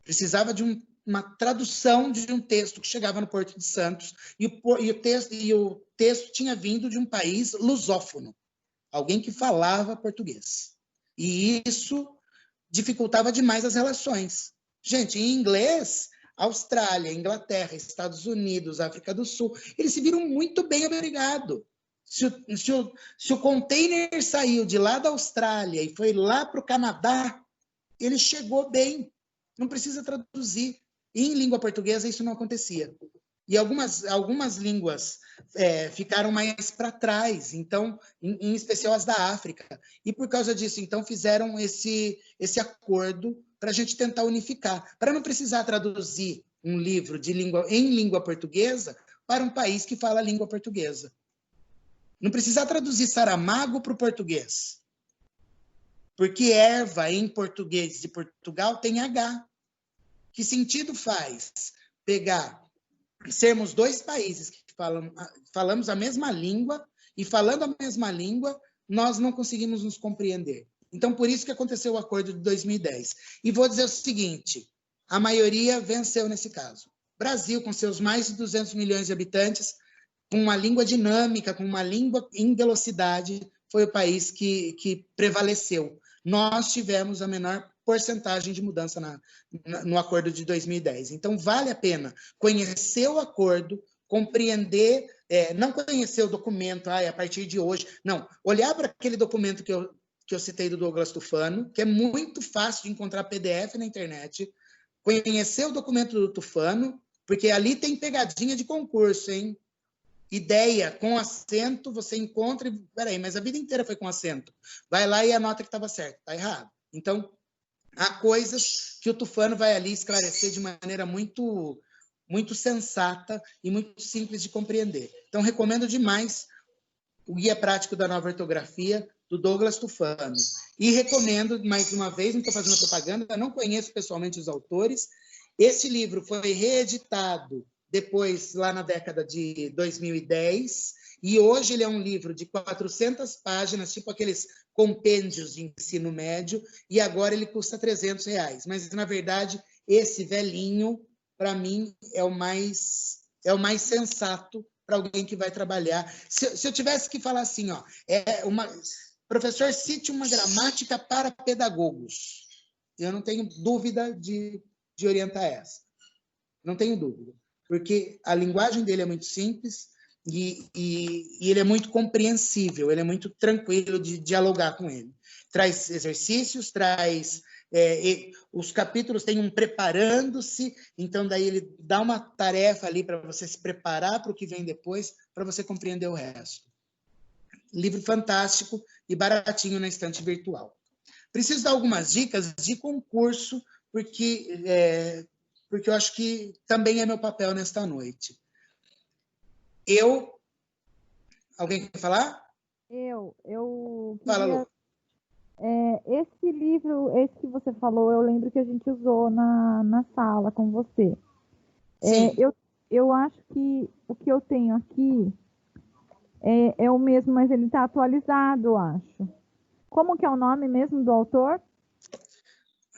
S1: Precisava de uma tradução de um texto que chegava no Porto de Santos e o texto tinha vindo de um país lusófono, alguém que falava português. E isso dificultava demais as relações. Gente, em inglês, Austrália, Inglaterra, Estados Unidos, África do Sul, eles se viram muito bem, obrigado. Se o container saiu de lá da Austrália e foi lá para o Canadá, ele chegou bem, não precisa traduzir. E em língua portuguesa isso não acontecia. E algumas línguas ficaram mais para trás, então, em especial as da África. E por causa disso, então, fizeram esse acordo para a gente tentar unificar, para não precisar traduzir um livro em língua portuguesa para um país que fala a língua portuguesa. Não precisar traduzir Saramago para o português. Porque erva em português de Portugal tem H. Que sentido faz sermos dois países que falamos a mesma língua e falando a mesma língua, nós não conseguimos nos compreender. Então, por isso que aconteceu o acordo de 2010. E vou dizer o seguinte, a maioria venceu nesse caso. Brasil, com seus mais de 200 milhões de habitantes, com uma língua dinâmica, com uma língua em velocidade, foi o país que prevaleceu. Nós tivemos a menor porcentagem de mudança no acordo de 2010. Então, vale a pena conhecer o acordo, compreender, não conhecer o documento, a partir de hoje, não, olhar para aquele documento que eu citei do Douglas Tufano, que é muito fácil de encontrar PDF na internet, conhecer o documento do Tufano, porque ali tem pegadinha de concurso, hein? Ideia com acento, você encontra e... Peraí, mas a vida inteira foi com acento. Vai lá e anota que estava certo, está errado. Então, há coisas que o Tufano vai ali esclarecer de maneira muito, muito sensata e muito simples de compreender. Então, recomendo demais o Guia Prático da Nova Ortografia, do Douglas Tufano. E recomendo, mais uma vez, não estou fazendo propaganda, não conheço pessoalmente os autores. Esse livro foi reeditado depois, lá na década de 2010, e hoje ele é um livro de 400 páginas, tipo aqueles compêndios de ensino médio, e agora ele custa R$300. Mas, na verdade, esse velhinho, para mim, é o mais sensato para alguém que vai trabalhar. Se eu tivesse que falar assim, ó, professor, cite uma gramática para pedagogos. Eu não tenho dúvida de orientar essa. Não tenho dúvida. Porque a linguagem dele é muito simples e ele é muito compreensível, ele é muito tranquilo de dialogar com ele. Traz exercícios, os capítulos têm um preparando-se, então daí ele dá uma tarefa ali para você se preparar para o que vem depois, para você compreender o resto. Livro fantástico e baratinho na estante virtual. Preciso dar algumas dicas de concurso, porque eu acho que também é meu papel nesta noite. Alguém quer falar?
S8: Eu
S1: Fala,
S8: queria...
S1: Lu.
S8: Esse livro, esse que você falou, eu lembro que a gente usou na sala com você. Eu acho que o que eu tenho aqui é o mesmo, mas ele está atualizado, eu acho. Como que é o nome mesmo do autor?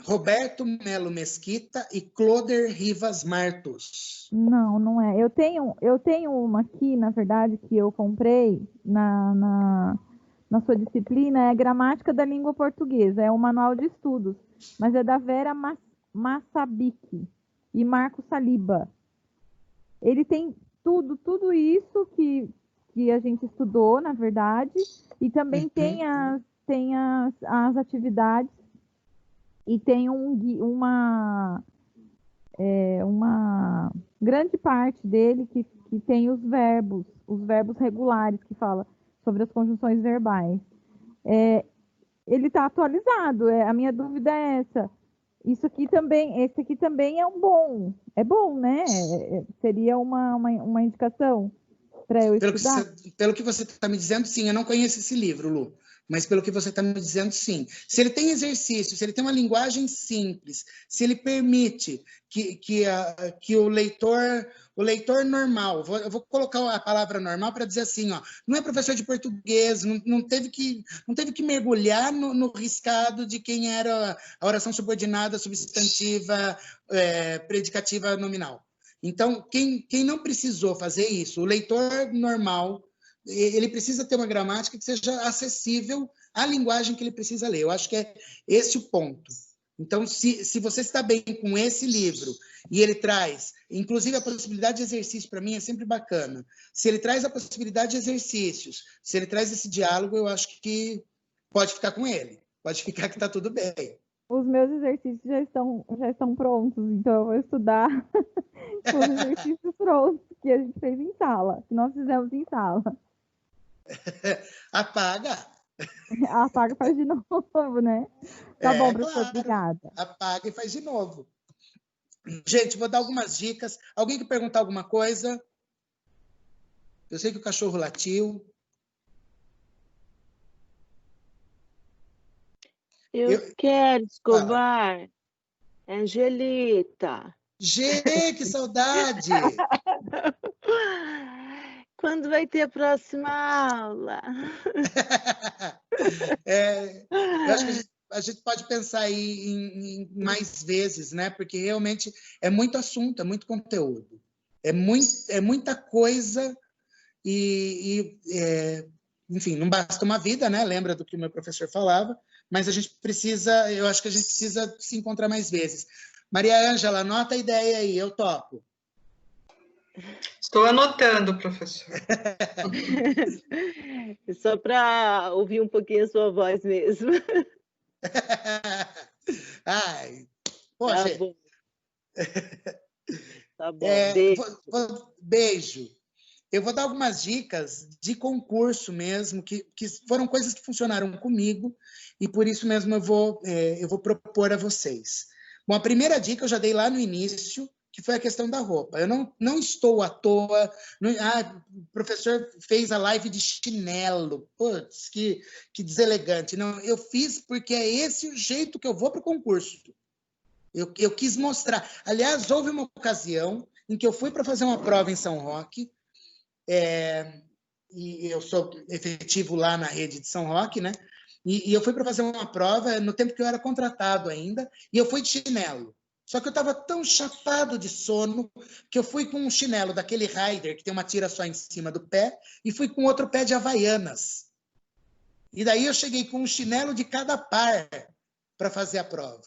S1: Roberto Melo Mesquita e Cloder Rivas Martos.
S8: Não é. Eu tenho uma aqui, na verdade, que eu comprei na sua disciplina, é Gramática da Língua Portuguesa, é um manual de estudos, mas é da Vera Massabique e Marco Saliba. Ele tem tudo isso que a gente estudou, na verdade, e também tem as atividades, e tem uma grande parte dele que tem os verbos regulares, que fala sobre as conjunções verbais. Ele está atualizado, a minha dúvida é essa. Esse aqui também é bom, né? Seria uma indicação para eu estudar?
S1: Pelo que você está me dizendo, sim. Eu não conheço esse livro, Lu, mas pelo que você está me dizendo, sim. Se ele tem exercício, se ele tem uma linguagem simples, se ele permite que o leitor normal, eu vou colocar a palavra normal para dizer assim, ó, não é professor de português, não teve que mergulhar no riscado de quem era a oração subordinada, substantiva, predicativa, nominal. Então, quem não precisou fazer isso, o leitor normal, ele precisa ter uma gramática que seja acessível à linguagem que ele precisa ler. Eu acho que é esse o ponto. Então, se você está bem com esse livro e ele traz, inclusive a possibilidade de exercício, para mim, é sempre bacana. Se ele traz a possibilidade de exercícios, se ele traz esse diálogo, eu acho que pode ficar com ele. Pode ficar que está tudo bem.
S8: Os meus exercícios já estão prontos, então eu vou estudar com os exercícios prontos que a gente fez em sala, que nós fizemos em sala.
S1: Apaga.
S8: Apaga e faz de novo, né? Tá bom, professor, claro. Obrigada.
S1: Apaga e faz de novo. Gente, vou dar algumas dicas. Alguém quer perguntar alguma coisa? Eu sei que o cachorro latiu.
S9: Eu quero, Escobar. Angelita.
S1: Gê, que saudade!
S9: Quando vai ter a próxima aula?
S1: Eu acho que a gente pode pensar aí em mais vezes, né? Porque realmente é muito assunto, é muito conteúdo. É muita coisa enfim, não basta uma vida, né? Lembra do que o meu professor falava, mas eu acho que a gente precisa se encontrar mais vezes. Maria Ângela, anota a ideia aí, eu topo.
S2: Estou anotando, professor.
S9: Só para ouvir um pouquinho a sua voz mesmo.
S1: Ai, poxa.
S9: Tá bom. Tá bom, beijo.
S1: Beijo. Eu vou dar algumas dicas de concurso mesmo, que foram coisas que funcionaram comigo, e por isso mesmo eu vou propor a vocês. Bom, a primeira dica eu já dei lá no início, que foi a questão da roupa. Eu não estou à toa... o professor fez a live de chinelo. Putz, que deselegante. Não, eu fiz porque é esse o jeito que eu vou para o concurso. Eu quis mostrar. Aliás, houve uma ocasião em que eu fui para fazer uma prova em São Roque, e eu sou efetivo lá na rede de São Roque, né? E eu fui para fazer uma prova no tempo que eu era contratado ainda, e eu fui de chinelo. Só que eu estava tão chapado de sono que eu fui com um chinelo daquele Rider, que tem uma tira só em cima do pé, e fui com outro pé de Havaianas. E daí eu cheguei com um chinelo de cada par para fazer a prova.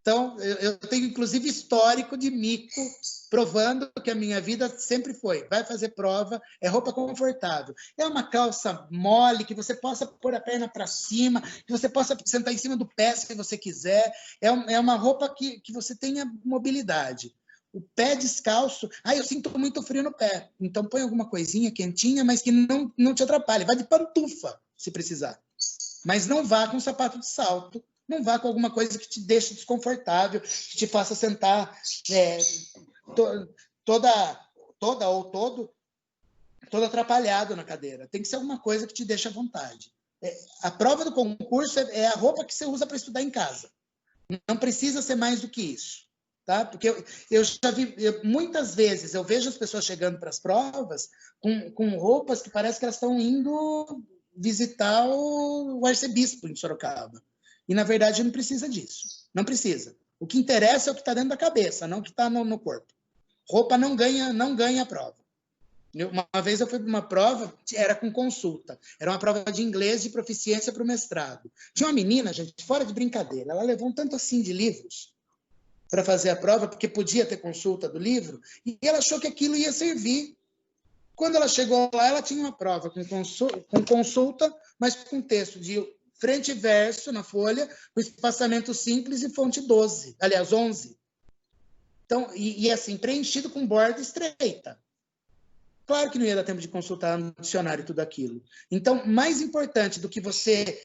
S1: Então, eu tenho, inclusive, histórico de mico, provando que a minha vida sempre foi, vai fazer prova, é roupa confortável. É uma calça mole, que você possa pôr a perna para cima, que você possa sentar em cima do pé se você quiser. É uma roupa que você tenha mobilidade. O pé descalço... eu sinto muito frio no pé. Então, põe alguma coisinha quentinha, mas que não te atrapalhe. Vai de pantufa, se precisar. Mas não vá com sapato de salto. Não vá com alguma coisa que te deixe desconfortável, que te faça sentar todo atrapalhado na cadeira. Tem que ser alguma coisa que te deixe à vontade. A prova do concurso é a roupa que você usa para estudar em casa. Não precisa ser mais do que isso. Tá? Porque eu já vi, muitas vezes, eu vejo as pessoas chegando para as provas com roupas que parece que elas estão indo visitar o arcebispo em Sorocaba. E, na verdade, não precisa disso. Não precisa. O que interessa é o que está dentro da cabeça, não o que está no corpo. Roupa não ganha a prova. Uma vez eu fui para uma prova, era com consulta. Era uma prova de inglês de proficiência para o mestrado. Tinha uma menina, gente, fora de brincadeira, ela levou um tanto assim de livros para fazer a prova, porque podia ter consulta do livro, e ela achou que aquilo ia servir. Quando ela chegou lá, ela tinha uma prova com consulta, mas com texto de frente e verso na folha, com espaçamento simples e fonte 12, aliás, 11. Então, e assim, preenchido com borda estreita. Claro que não ia dar tempo de consultar no dicionário tudo aquilo. Então, mais importante do que você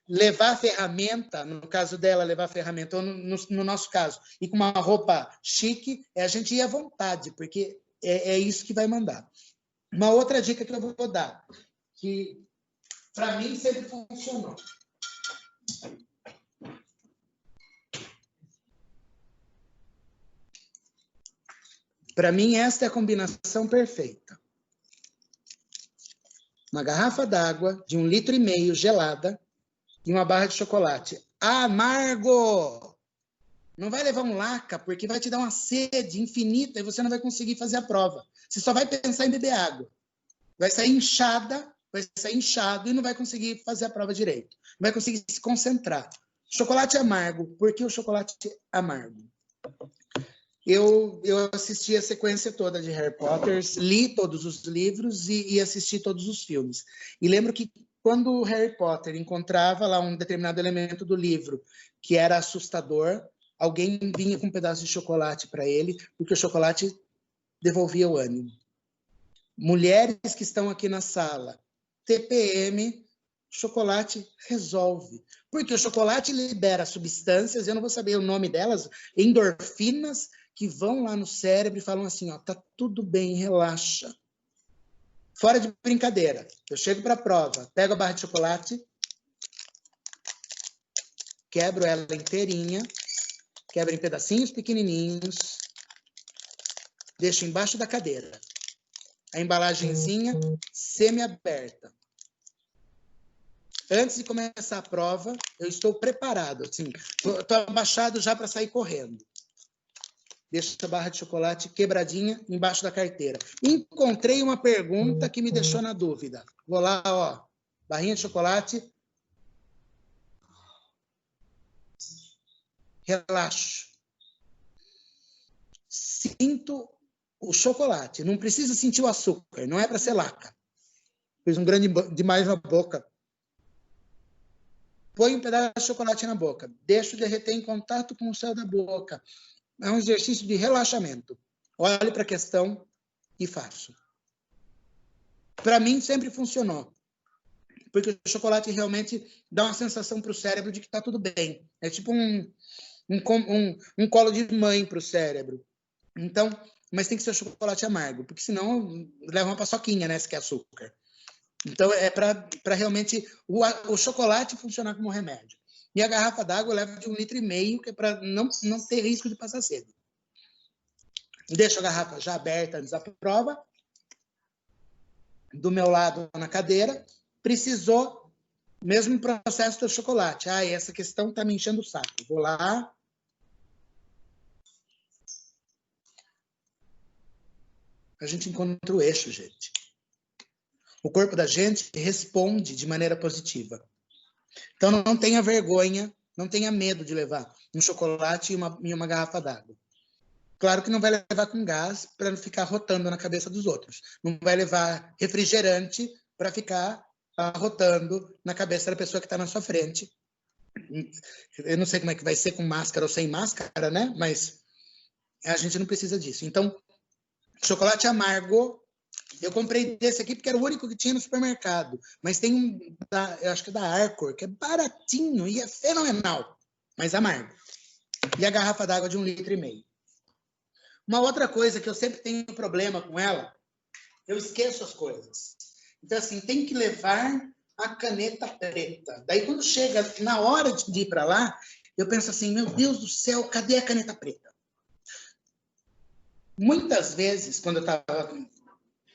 S1: levar a ferramenta, no caso dela, levar a ferramenta, ou no nosso caso, e com uma roupa chique, é a gente ir à vontade, porque é isso que vai mandar. Uma outra dica que eu vou dar, que para mim sempre funcionou. Para mim, esta é a combinação perfeita. Uma garrafa d'água de 1,5 litro gelada e uma barra de chocolate. Amargo! Não vai levar um laca, porque vai te dar uma sede infinita e você não vai conseguir fazer a prova. Você só vai pensar em beber água. Vai sair inchado e não vai conseguir fazer a prova direito. Não vai conseguir se concentrar. Chocolate amargo. Por que o chocolate amargo? Eu assisti a sequência toda de Harry Potter, li todos os livros e assisti todos os filmes. E lembro que quando o Harry Potter encontrava lá um determinado elemento do livro que era assustador, alguém vinha com um pedaço de chocolate para ele, porque o chocolate devolvia o ânimo. Mulheres que estão aqui na sala, TPM, chocolate resolve. Porque o chocolate libera substâncias, eu não vou saber o nome delas, endorfinas, que vão lá no cérebro e falam assim, ó, tá tudo bem, relaxa. Fora de brincadeira. Eu chego para a prova, pego a barra de chocolate, quebro ela inteirinha, quebro em pedacinhos pequenininhos, deixo embaixo da cadeira. A embalagenzinha semi-aberta. Antes de começar a prova, eu estou preparado. Assim, estou abaixado já para sair correndo. Deixo a barra de chocolate quebradinha embaixo da carteira. Encontrei uma pergunta que me deixou na dúvida. Vou lá, ó, barrinha de chocolate. Relaxo. Sinto o chocolate. Não precisa sentir o açúcar. Não é para ser laca. Fiz um grande demais na boca. Põe um pedaço de chocolate na boca. Deixo derreter em contato com o céu da boca. É um exercício de relaxamento. Olho para a questão e faço. Para mim, sempre funcionou. Porque o chocolate realmente dá uma sensação para o cérebro de que está tudo bem. É tipo um colo de mãe para o cérebro. Então, mas tem que ser chocolate amargo, porque senão leva uma paçoquinha, né, se quer açúcar. Então, é para realmente o chocolate funcionar como remédio. E a garrafa d'água leva de 1,5 litro, que é para não ter risco de passar sede. Deixo a garrafa já aberta antes da prova. Do meu lado, na cadeira. Precisou, mesmo processo do chocolate. Essa questão está me enchendo o saco. Vou lá. A gente encontra o eixo, gente. O corpo da gente responde de maneira positiva. Então, não tenha vergonha, não tenha medo de levar um chocolate e uma garrafa d'água. Claro que não vai levar com gás para não ficar rotando na cabeça dos outros. Não vai levar refrigerante para ficar rotando na cabeça da pessoa que está na sua frente. Eu não sei como é que vai ser com máscara ou sem máscara, né? Mas a gente não precisa disso. Então, chocolate amargo, eu comprei desse aqui porque era o único que tinha no supermercado. Mas tem eu acho que é da Arcor, que é baratinho e é fenomenal, mas amargo. E a garrafa d'água de 1,5 litro. Uma outra coisa que eu sempre tenho problema com ela, eu esqueço as coisas. Então, assim, tem que levar a caneta preta. Daí, quando chega na hora de ir para lá, eu penso assim, meu Deus do céu, cadê a caneta preta? Muitas vezes, quando eu estava...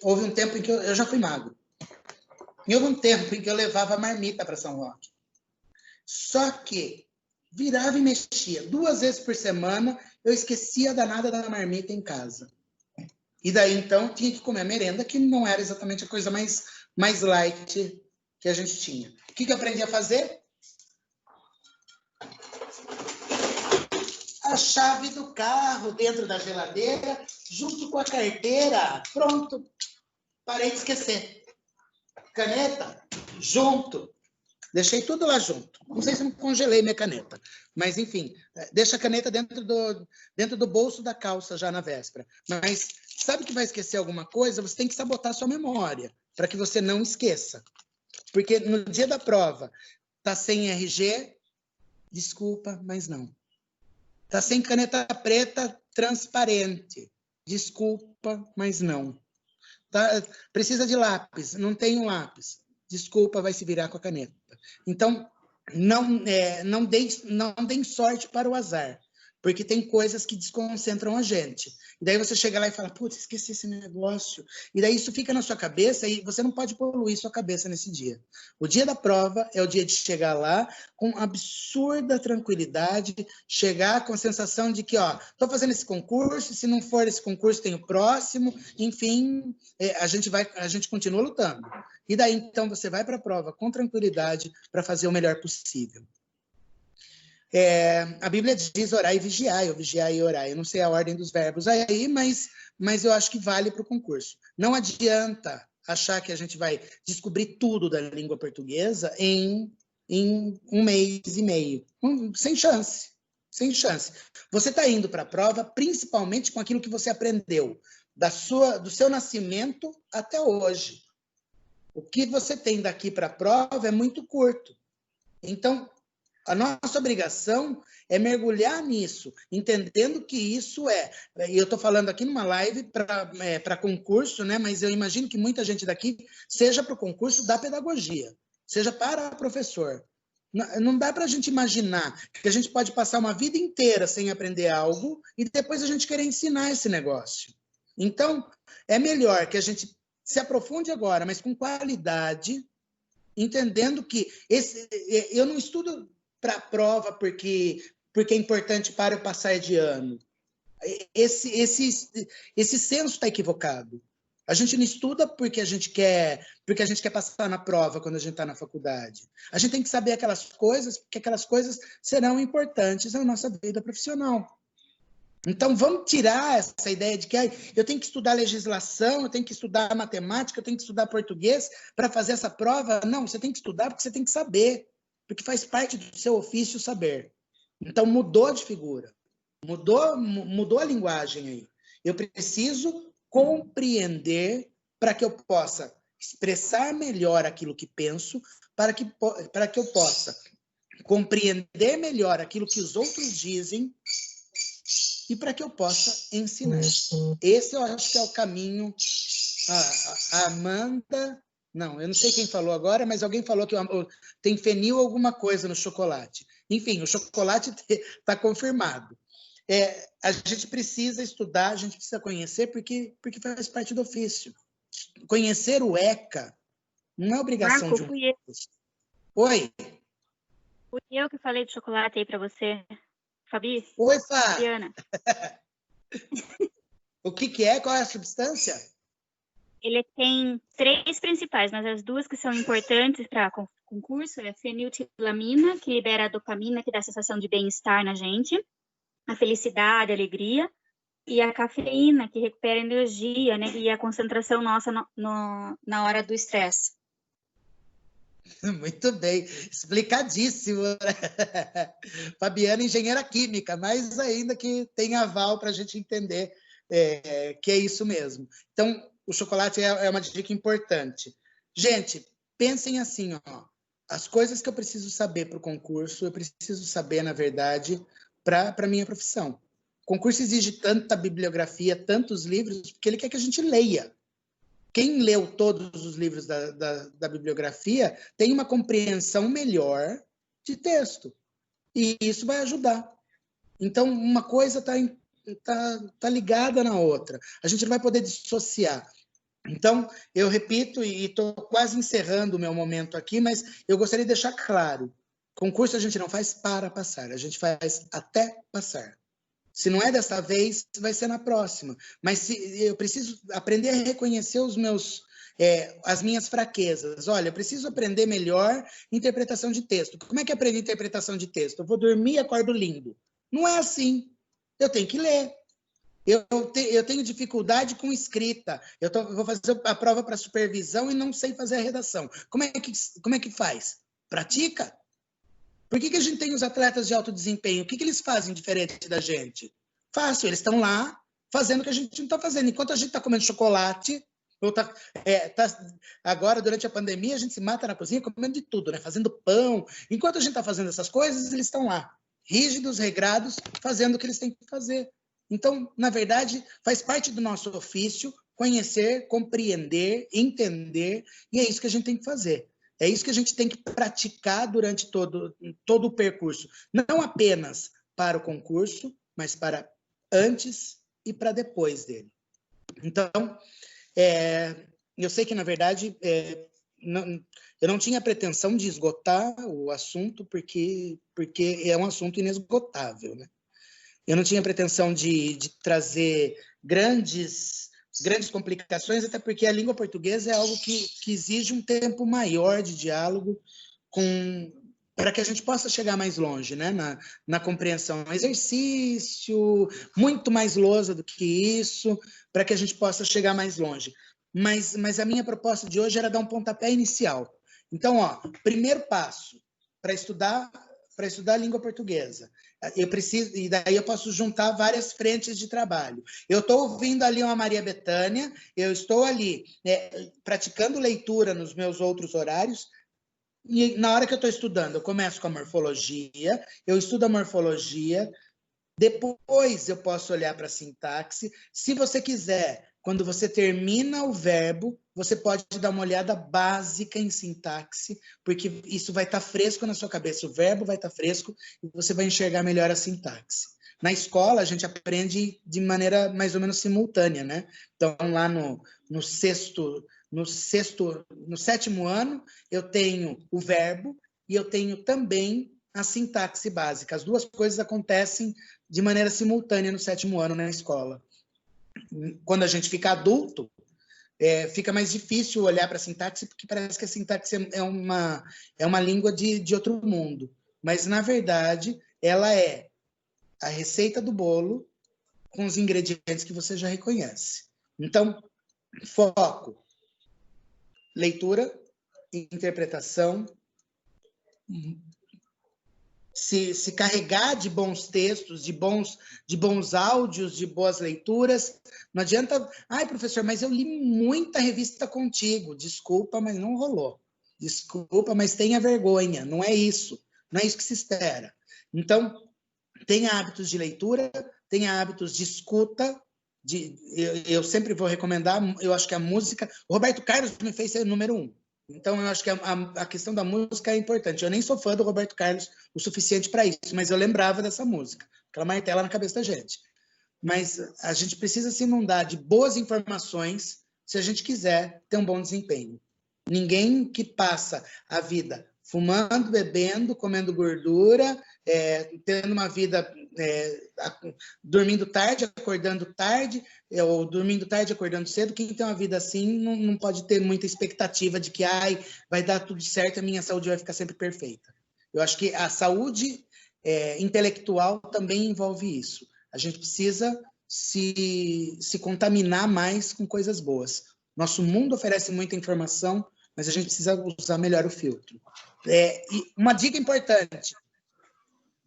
S1: Houve um tempo em que eu já fui magro. E houve um tempo em que eu levava marmita para São Roque. Só que virava e mexia. 2 vezes por semana, eu esquecia a danada da marmita em casa. E daí, então, tinha que comer a merenda, que não era exatamente a coisa mais light que a gente tinha. O que eu aprendi a fazer? A chave do carro dentro da geladeira, junto com a carteira. Pronto. Parei de esquecer. Caneta, junto. Deixei tudo lá junto. Não sei se eu não congelei minha caneta. Mas, enfim, deixa a caneta dentro do bolso da calça já na véspera. Mas sabe que vai esquecer alguma coisa? Você tem que sabotar a sua memória, para que você não esqueça. Porque no dia da prova, tá sem RG, desculpa, mas não. Tá sem caneta preta transparente, desculpa, mas não. Tá, precisa de lápis, não tem um lápis. Desculpa, vai se virar com a caneta. Então, não deem sorte para o azar, porque tem coisas que desconcentram a gente. E daí você chega lá e fala, putz, esqueci esse negócio. E daí isso fica na sua cabeça e você não pode poluir sua cabeça nesse dia. O dia da prova é o dia de chegar lá com absurda tranquilidade, chegar com a sensação de que, estou fazendo esse concurso, se não for esse concurso, tem o próximo, enfim, a gente continua lutando. E daí, então, você vai para a prova com tranquilidade para fazer o melhor possível. A Bíblia diz orar e vigiar, ou vigiar e orar. Eu não sei a ordem dos verbos aí, mas eu acho que vale para o concurso. Não adianta achar que a gente vai descobrir tudo da língua portuguesa em 1 mês e meio. Sem chance, sem chance. Você está indo para a prova principalmente com aquilo que você aprendeu do seu nascimento até hoje. O que você tem daqui para a prova é muito curto. Então, a nossa obrigação é mergulhar nisso, entendendo que isso e eu estou falando aqui numa live para concurso, né? Mas eu imagino que muita gente daqui seja para o concurso da pedagogia, seja para professor. Não dá para a gente imaginar que a gente pode passar uma vida inteira sem aprender algo e depois a gente querer ensinar esse negócio. Então, é melhor que a gente se aprofunde agora, mas com qualidade, entendendo que eu não estudo para a prova porque é importante para eu passar de ano. Esse senso está equivocado. A gente não estuda porque a gente quer passar na prova quando a gente está na faculdade. A gente tem que saber aquelas coisas, porque aquelas coisas serão importantes na nossa vida profissional. Então, vamos tirar essa ideia de que eu tenho que estudar legislação, eu tenho que estudar matemática, eu tenho que estudar português para fazer essa prova. Não, você tem que estudar porque você tem que saber, porque faz parte do seu ofício saber. Então, mudou de figura, mudou a linguagem aí. Eu preciso compreender para que eu possa expressar melhor aquilo que penso, para que eu possa compreender melhor aquilo que os outros dizem e para que eu possa ensinar. Esse eu acho que é o caminho. A Amanda... Não, eu não sei quem falou agora, mas alguém falou que tem fenil alguma coisa no chocolate. Enfim, o chocolate está confirmado. A gente precisa estudar, a gente precisa conhecer, porque faz parte do ofício. Conhecer o ECA não é obrigação
S10: Marco,
S1: de um... Oi.
S10: Fui eu que falei de chocolate aí para você, Fabi.
S1: Oi, Fá.
S10: Fabiana.
S1: O que é? Qual é a substância?
S10: Ele tem 3 principais, mas as 2 que são importantes para concurso é a feniltilamina, que libera a dopamina, que dá a sensação de bem-estar na gente, a felicidade, a alegria, e a cafeína, que recupera a energia, né, e a concentração nossa na hora do estresse.
S1: Muito bem, explicadíssimo. Fabiana, engenheira química, mais ainda que tem aval para a gente entender que é isso mesmo. Então, o chocolate é uma dica importante. Gente, pensem assim, ó, as coisas que eu preciso saber para o concurso, eu preciso saber, na verdade, para a minha profissão. O concurso exige tanta bibliografia, tantos livros, porque ele quer que a gente leia. Quem leu todos os livros da bibliografia tem uma compreensão melhor de texto. E isso vai ajudar. Então, uma coisa está ligada na outra. A gente não vai poder dissociar. Então, eu repito, e estou quase encerrando o meu momento aqui, mas eu gostaria de deixar claro, concurso a gente não faz para passar, a gente faz até passar. Se não é dessa vez, vai ser na próxima. Mas eu preciso aprender a reconhecer as minhas fraquezas. Olha, eu preciso aprender melhor interpretação de texto. Como é que aprende interpretação de texto? Eu vou dormir e acordo lindo. Não é assim. Eu tenho que ler. Eu tenho dificuldade com escrita. Eu vou fazer a prova para supervisão e não sei fazer a redação. Como é que faz? Pratica. Por que a gente tem os atletas de alto desempenho? O que eles fazem diferente da gente? Fácil, eles estão lá fazendo o que a gente não está fazendo. Enquanto a gente está comendo chocolate, agora, durante a pandemia, a gente se mata na cozinha comendo de tudo, né? Fazendo pão. Enquanto a gente está fazendo essas coisas, eles estão lá, rígidos, regrados, fazendo o que eles têm que fazer. Então, na verdade, faz parte do nosso ofício conhecer, compreender, entender, e é isso que a gente tem que fazer. É isso que a gente tem que praticar durante todo o percurso. Não apenas para o concurso, mas para antes e para depois dele. Então, eu sei que, na verdade, eu não tinha pretensão de esgotar o assunto, porque é um assunto inesgotável, né? Eu não tinha pretensão de trazer grandes complicações, até porque a língua portuguesa é algo que exige um tempo maior de diálogo para que a gente possa chegar mais longe, né? na compreensão. Um exercício, muito mais lousa do que isso, para que a gente possa chegar mais longe. Mas a minha proposta de hoje era dar um pontapé inicial. Então, primeiro passo para estudar a língua portuguesa. E daí eu posso juntar várias frentes de trabalho. Eu estou ouvindo ali uma Maria Bethânia, eu estou ali praticando leitura nos meus outros horários, e na hora que eu estou estudando, eu começo com a morfologia, eu estudo a morfologia, depois eu posso olhar para a sintaxe. Se você quiser, quando você termina o verbo, você pode dar uma olhada básica em sintaxe, porque isso vai estar fresco na sua cabeça, o verbo vai estar fresco e você vai enxergar melhor a sintaxe. Na escola, a gente aprende de maneira mais ou menos simultânea, né? Então, lá no sétimo ano, eu tenho o verbo e eu tenho também a sintaxe básica. As duas coisas acontecem de maneira simultânea no sétimo ano na escola. Quando a gente fica adulto, fica mais difícil olhar para a sintaxe, porque parece que a sintaxe é uma língua de outro mundo. Mas, na verdade, ela é a receita do bolo com os ingredientes que você já reconhece. Então, foco. Leitura, interpretação, se carregar de bons textos, de bons áudios, de boas leituras. Não adianta... Ai, professor, mas eu li muita revista contigo. Desculpa, mas não rolou. Desculpa, mas tenha vergonha. Não é isso. Não é isso que se espera. Então, tenha hábitos de leitura, tenha hábitos de escuta, eu sempre vou recomendar, eu acho que a música... O Roberto Carlos me fez ser o número 1. Então, eu acho que a questão da música é importante. Eu nem sou fã do Roberto Carlos o suficiente para isso, mas eu lembrava dessa música, aquela martela na cabeça da gente. Mas a gente precisa se inundar de boas informações se a gente quiser ter um bom desempenho. Ninguém que passa a vida fumando, bebendo, comendo gordura, tendo uma vida dormindo tarde, acordando tarde, ou dormindo tarde, acordando cedo. Quem tem uma vida assim não pode ter muita expectativa de que vai dar tudo certo, a minha saúde vai ficar sempre perfeita. Eu acho que a saúde intelectual também envolve isso. A gente precisa se contaminar mais com coisas boas. Nosso mundo oferece muita informação, mas a gente precisa usar melhor o filtro. E uma dica importante,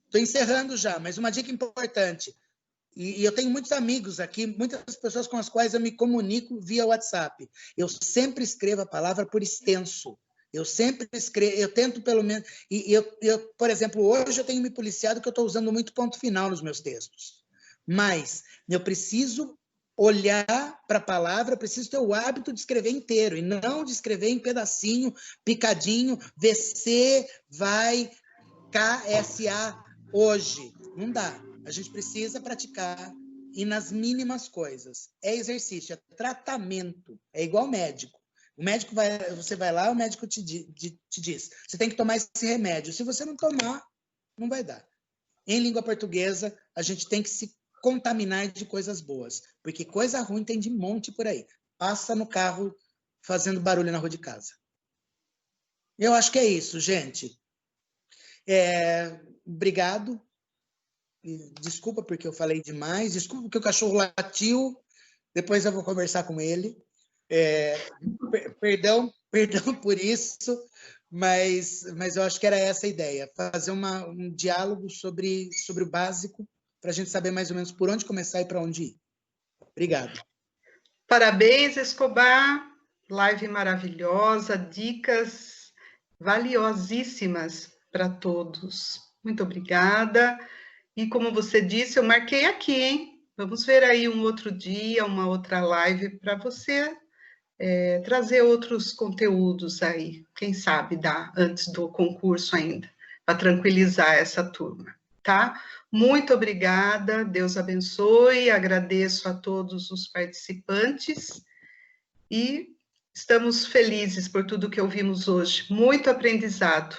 S1: estou encerrando já, mas uma dica importante, e eu tenho muitos amigos aqui, muitas pessoas com as quais eu me comunico via WhatsApp. Eu sempre escrevo a palavra por extenso. Eu sempre escrevo, eu tento pelo menos... por exemplo, hoje eu tenho me policiado que eu estou usando muito ponto final nos meus textos. Mas eu preciso olhar para a palavra, eu preciso ter o hábito de escrever inteiro, e não de escrever em pedacinho, picadinho, VC, vai, KSA, hoje. Não dá. A gente precisa praticar, e nas mínimas coisas. É exercício, é tratamento, é igual médico. O médico você vai lá, o médico te diz, você tem que tomar esse remédio. Se você não tomar, não vai dar. Em língua portuguesa, a gente tem que se contaminar de coisas boas, porque coisa ruim tem de monte por aí. Passa no carro fazendo barulho na rua de casa. Eu acho que é isso, gente. Obrigado. Desculpa porque eu falei demais, desculpa porque o cachorro latiu, depois eu vou conversar com ele. Perdão por isso, mas eu acho que era essa a ideia, fazer um diálogo sobre o básico, para a gente saber mais ou menos por onde começar e para onde ir. Obrigado.
S2: Parabéns, Escobar. Live maravilhosa, dicas valiosíssimas para todos. Muito obrigada. E como você disse, eu marquei aqui, hein? Vamos ver aí um outro dia, uma outra live para você trazer outros conteúdos aí. Quem sabe dá antes do concurso ainda, para tranquilizar essa turma. Tá? Muito obrigada, Deus abençoe, agradeço a todos os participantes e estamos felizes por tudo que ouvimos hoje, muito aprendizado.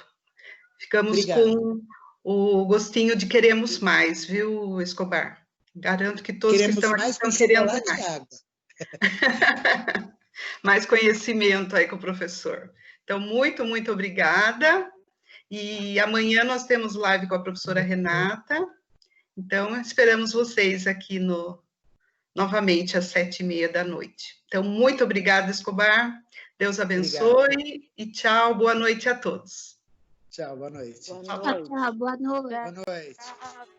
S2: Ficamos com o gostinho de queremos mais, viu, Escobar? Garanto que todos que estão aqui estão querendo mais. Mais conhecimento aí com o professor. Então, muito, muito obrigada. E amanhã nós temos live com a professora Renata, então esperamos vocês aqui novamente às 7h30 da noite. Então, muito obrigada, Escobar, Deus abençoe e tchau, boa noite a todos.
S1: Tchau, boa noite.
S7: Tchau, boa noite.
S1: Boa noite.